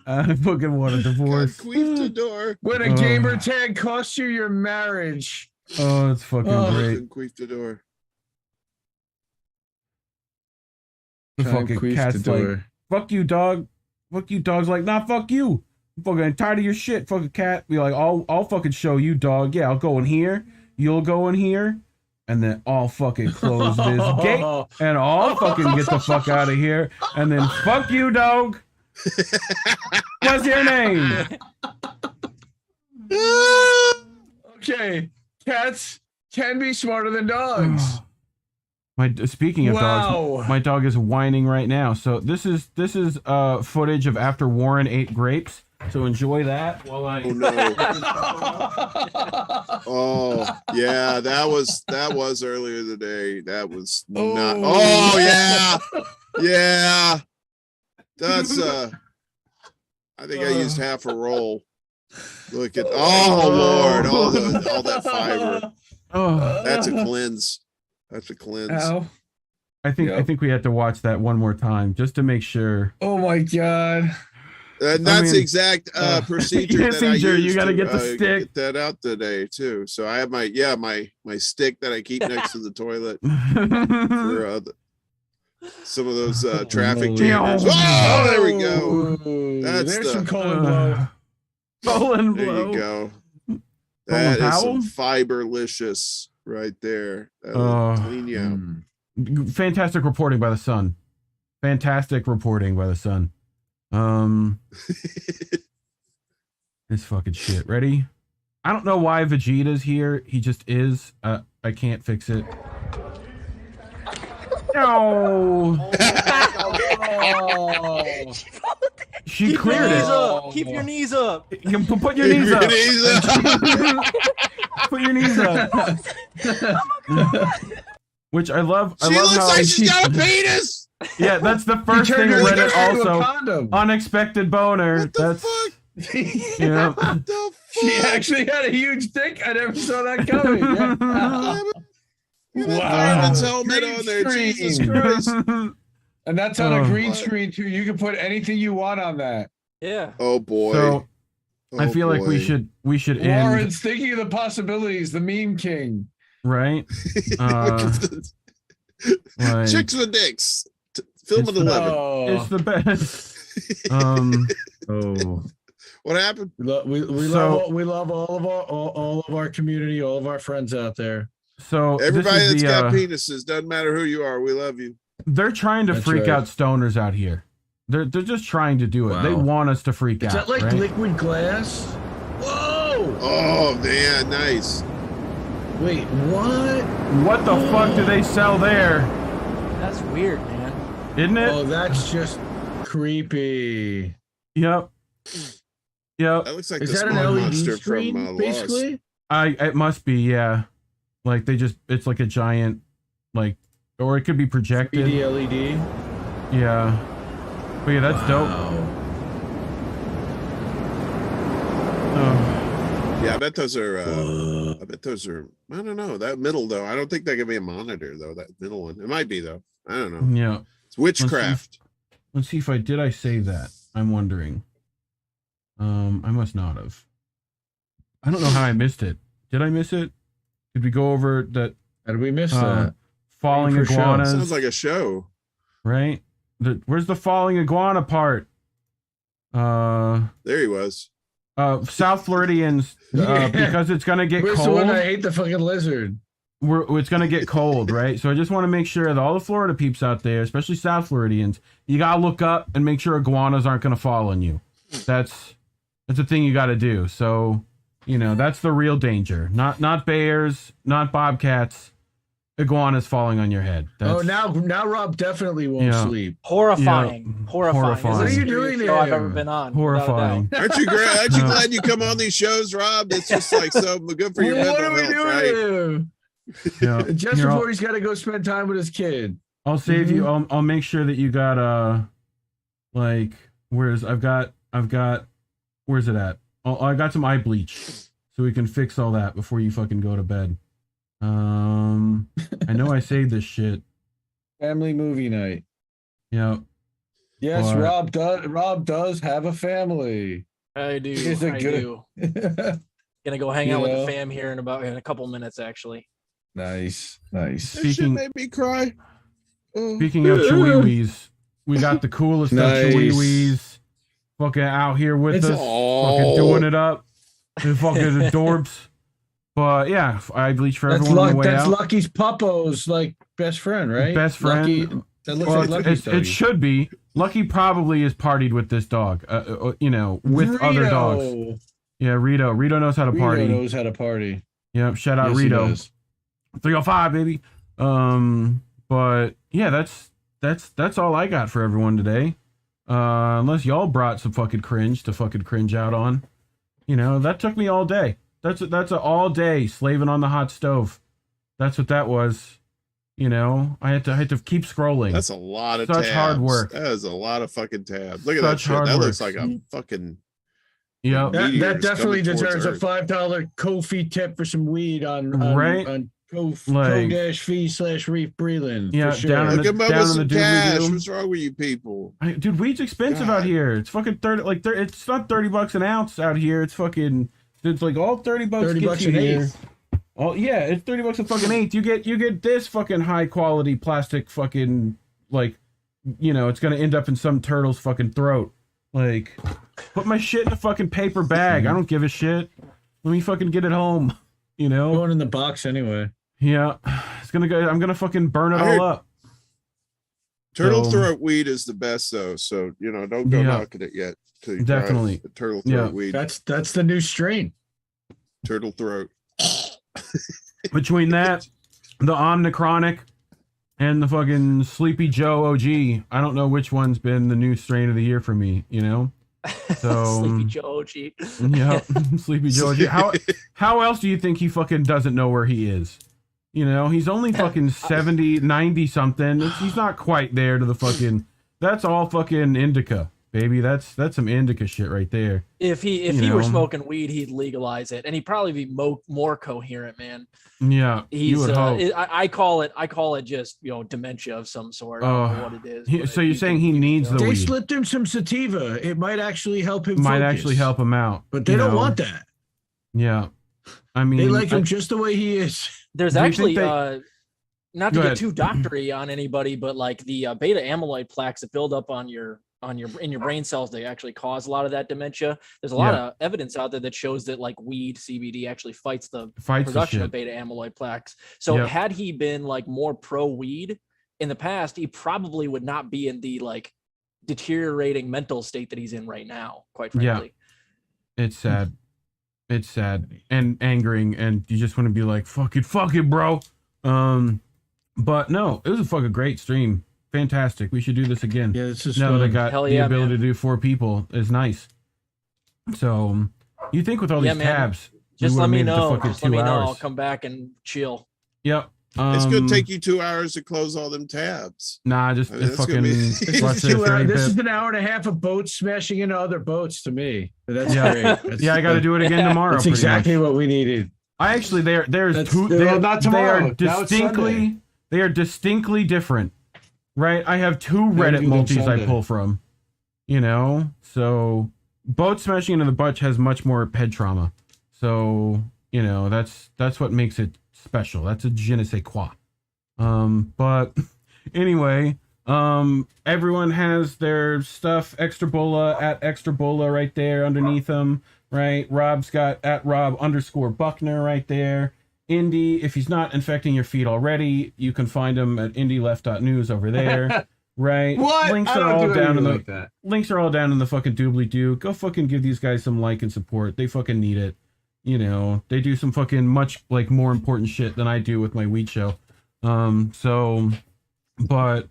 I fucking want a divorce. Conquistador. When a gamer tag costs you your marriage. Oh, it's fucking great. Conquistador. The fucking cat's like, fuck you, dog. Fuck you, dog's like, nah, fuck you. I'm fucking tired of your shit, fucking cat. Be like, I'll fucking show you, dog. Yeah, I'll go in here. You'll go in here. And then I'll fucking close this gate. And I'll fucking get the fuck out of here. And then fuck you, dog. What's your name? Okay. Cats can be smarter than dogs. Speaking of dogs, my dog is whining right now. So this is footage of after Warren ate grapes. So enjoy that while I. Oh no! Oh yeah, that was earlier today. That was not. Oh yeah. That's I think I used half a roll. Look at Lord, all that fiber. That's a cleanse. That's a cleanse. Ow. I think we have to watch that one more time just to make sure. Oh my god. And that's the exact procedure that I used. You got to get the stick. Get that out today too. So I have my stick that I keep next to the toilet for some of those traffic jammers. Oh, there we go. There's some colon blow. Colon blow. There you go. That is some fiberlicious right there. That'll clean you out. Fantastic reporting by the Sun. Fantastic reporting by the Sun. This fucking shit. Ready? I don't know why Vegeta's here. He just is. I can't fix it. No. She cleared it. Keep your knees up. You can put your knees up. Put your knees up. Which I love. She looks like she's got a penis. Yeah, that's the first thing Reddit also. Unexpected boner. What the fuck? Yeah. What the fuck? She actually had a huge dick. I never saw that coming. Wow. Helmet on there. Jesus Christ. And that's on a green screen too. You can put anything you want on that. Yeah. Oh boy. So I feel like we should end. Warren's thinking of the possibilities. The meme king. Right. Chicks with dicks. Film of 11. It's the best. What happened? We love all of our community, all of our friends out there. So everybody that's got penises, doesn't matter who you are, we love you. They're trying to freak out stoners out here. They're just trying to do it. Wow. They want us to freak out. Is that like liquid glass? Whoa! Oh man, nice. Wait, what? What the fuck do they sell there? That's weird, man. Isn't it? Oh, that's just creepy. Yep. Yep. That looks like Is the that an smog LED monster screen, from Lost. basically? It must be, yeah. Like it's like a giant, like, or it could be projected. 3D LED. Yeah. But yeah, that's dope. Oh. Yeah, I bet those are. I don't know. That middle though. I don't think that could be a monitor though. That middle one. It might be though. I don't know. Yeah. It's witchcraft. Let's see if did I save that? I'm wondering. I must not have. I don't know how I missed it. Did I miss it? Did we go over that? How did we miss that? Falling Reefer show. iguanas. Sounds like a show. Right? Where's the falling iguana part? There he was. South Floridians, because it's gonna get Where's cold. the one I hate the fucking lizard? It's gonna get cold, right? So I just want to make sure that all the Florida peeps out there, especially South Floridians, you gotta look up and make sure iguanas aren't gonna fall on you. That's a thing you gotta do. So, that's the real danger. Not bears, not bobcats. Iguanas falling on your head. Now Rob definitely won't sleep. Horrifying. Horrifying. What are you doing show there? I've ever been on. Horrifying. Aren't you great? Aren't you glad you come on these shows, Rob? It's just like so good for your What mental are we health, doing right? here? Yeah. Just before he's got to go spend time with his kid. I'll save you. I'll make sure that you got I've got where's it at? I got some eye bleach, so we can fix all that before you fucking go to bed. I know I saved this shit. Family movie night. Yeah. Yes, But- Rob does have a family. I do. He's a I good- do. Gonna go hang out with the fam here in a couple minutes, actually. Nice. This shit made me cry. Speaking of chihuahuas, we got the coolest Nice. of chihuahuas fucking out here with It's us, fucking doing it up. The fucking adorbs. But yeah, eye bleach for everyone on the way That's out. Lucky's Puppo's best friend, right? Best friend. Lucky, that looks Well, like Lucky's it should be. Lucky probably is partied with this dog, with other dogs. Yeah, Rito. Rito knows how to party. Rito knows how to party. Yep, shout out Yes, he Rito. does. 305, baby. But yeah, that's all I got for everyone today. Unless y'all brought some fucking cringe to fucking cringe out on. That took me all day. That's a all day slaving on the hot stove. That's what that was. I had to keep scrolling. That's a lot of such tabs. hard work. That is a lot of fucking tabs. Look at Such that shit. hard That work. looks like a fucking. Yeah, That definitely coming towards deserves a Earth. $5 Ko-fi tip for some weed on Right? on Like- Ko-fi/Reef Breland. Yeah, for sure. down in Look the- at down Bubba in some the doobly cash. doo. What's wrong with you people? Dude, weed's expensive out here. It's fucking 30. It's not $30 an ounce out here. It's fucking. It's like all $30 $30 gets you an here. eighth. Oh yeah, it's $30 a fucking eighth. You get this fucking high quality plastic fucking it's gonna end up in some turtle's fucking throat. Like, put my shit in a fucking paper bag. I don't give a shit. Let me fucking get it home. Going in the box anyway. Yeah, it's gonna go. I'm gonna fucking burn it I heard- all up. Turtle So- throat weed is the best though. So don't go Yeah. knocking it yet. Till you try Definitely. the turtle throat Yeah. weed. That's the new strain. Turtle throat. Between that, the Omnicronic, and the fucking Sleepy Joe OG, I don't know which one's been the new strain of the year for me. So Sleepy Joe OG. yeah, Sleepy Joe OG. How else do you think he fucking doesn't know where he is? He's only fucking 70, 90 something. He's not quite there to the fucking. That's all fucking indica, baby. That's some indica shit right there. If he were smoking weed, he'd legalize it, and he'd probably be more coherent, man. Yeah, He's. you would hope. I call it just dementia of some sort. I don't know what it is. but So you're saying he needs the They weed? slipped him some sativa. It might actually help him. Might focus. actually help him out, But they don't want that. Yeah, I mean, They like him just the way he is. There's Do you actually think not Go to ahead. get too doctory on anybody, but like the beta amyloid plaques that build up in your brain cells, they actually cause a lot of that dementia. There's a lot Yeah. of evidence out there that shows that like weed CBD actually fights the Fights the production shit. of beta amyloid plaques. So Yep. had he been like more pro weed in the past, he probably would not be in the like deteriorating mental state that he's in right now, quite Yeah. frankly. It's sad. It's sad and angering, and you just want to be like, fuck it, bro. But no, it was a fucking great stream. Fantastic. We should do this again. Yeah, this is now that I fun. got Hell the yeah, ability man. to do 4 people is nice. So you think with all Yeah, these man. tabs, Just we let would've me made it to know. fucking Just let 2 me know. hours. I'll come back and chill. Yep. It's gonna take you 2 hours to close all them tabs. Nah, just I mean, that's gonna fucking be- This watch is, this. 2 hours, this bit. is an hour and a half of boats smashing into other boats to me. That's Yeah. great. That's, Yeah, I got to do it again tomorrow. That's pretty exactly much. what we needed. I actually there's That's- two. well, not tomorrow. They are Now it's distinctly Sunday. they are distinctly different, right? I have 2 Now Reddit you do them multis I Sunday. pull from, you know. So boat smashing into the butt has much more head trauma. So you know that's what makes it special. That's a je ne sais quoi. But anyway, everyone has their stuff. Extra Bola at Extra Bola right there underneath them. Right, Rob's got at Rob_Buechner right there. Indy, if he's not infecting your feed already, you can find him at indyleft.news over there. Right, What? links I are don't all do down in anything the like that. links are all down in the fucking doobly doo. Go fucking give these guys some like and support. They fucking need it. You know, they do some fucking much like more important shit than I do with my weed show. So, but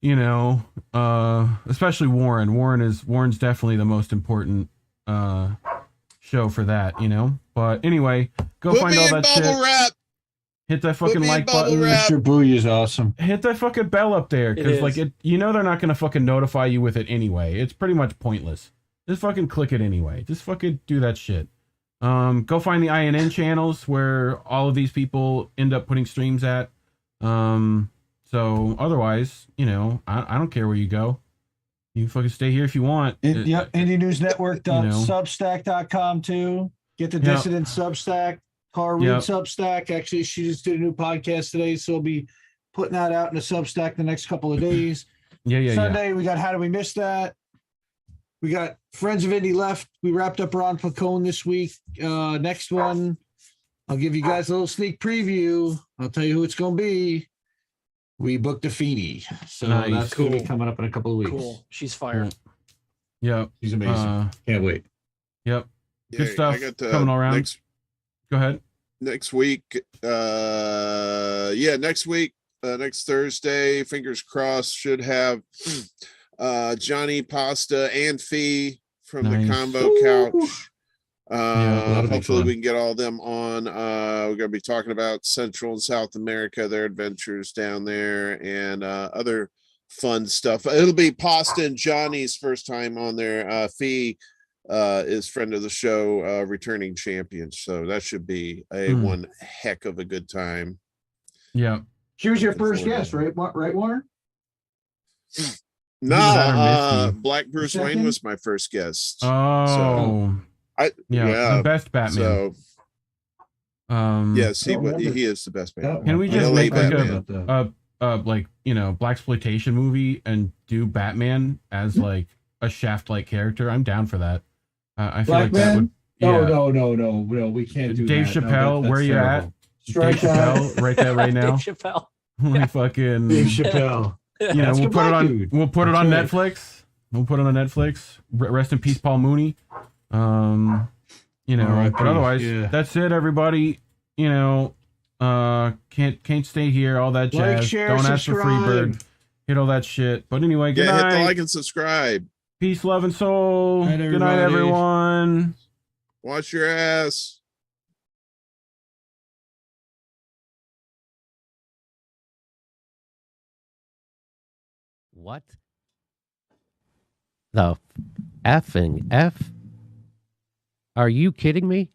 you know, especially Warren. Warren's definitely the most important show for that, you know. But anyway, go Put find me all in that bubble shit. wrap. Hit that Put fucking me in like bubble button. wrap. Mr. Booey is awesome. Hit that fucking bell up there, It because is. like it, you know they're not gonna fucking notify you with it anyway. It's pretty much pointless. Just fucking click it anyway. Just fucking do that shit. Go find the INN channels where all of these people end up putting streams at. So otherwise, you know, I don't care where you go. You can fucking stay here if you want. Yep, IndieNewsNetwork.substack.com too. Get the Yep. Dissident Substack. Cara Reed Yep. Substack. Actually, she just did a new podcast today, so we'll be putting that out in the Substack the next couple of days. Yeah. Sunday, we got How Do We Miss That? We got Friends of Indy Left. We wrapped up Ron Pacone this week. Next one, I'll give you guys a little sneak preview. I'll tell you who it's going to be. We booked a Feeny. So Nice. that's going to be Cool. coming up in a couple of weeks. Cool. She's fire. Yep. She's amazing. Can't wait. Yep. Good Yeah, stuff I got, coming all around. Go ahead. Next week. Next week. Next Thursday. Fingers crossed. Should have Johnny Pasta and Fee from Nice. the Combo Couch. that'll be Hopefully fun. we can get all them on. We're gonna be talking about Central and South America, their adventures down there, and other fun stuff. It'll be Pasta and Johnny's first time on there. Fee is friend of the show, returning champion. So that should be a one heck of a good time. Yeah. She was your Looking first forward to guest, right, right, Warner? No, that or Misty? Black Bruce Wayne Second? was my first guest. Oh. Yeah, the best Batman. So yes, he Don't remember. he is the best Batman. Can we just LA make like Batman. a like, you know, blaxploitation movie and do Batman as like a Shaft-like character? I'm down for that. I feel like Black that Man? would. No, we can't do Dave that. No, Chappelle, that's where you terrible. at? Strike Dave that. Chappelle, right there, right now. Dave Chappelle. Like fucking. Dave Chappelle. You know, That's we'll good put it black on. dude. We'll put it That's on right. Netflix. We'll put it on Netflix. Rest in peace, Paul Mooney. You know, R.I.P., but otherwise, yeah. that's it, everybody. You know, can't stay here. All that jazz. Like, share, Don't ask for subscribe. Freebird. Hit all that shit. But anyway, good Yeah, hit night. the like and subscribe. Peace, love, and soul. Night, Good night, everybody. everyone. Wash your ass. What? The effing F? Are you kidding me?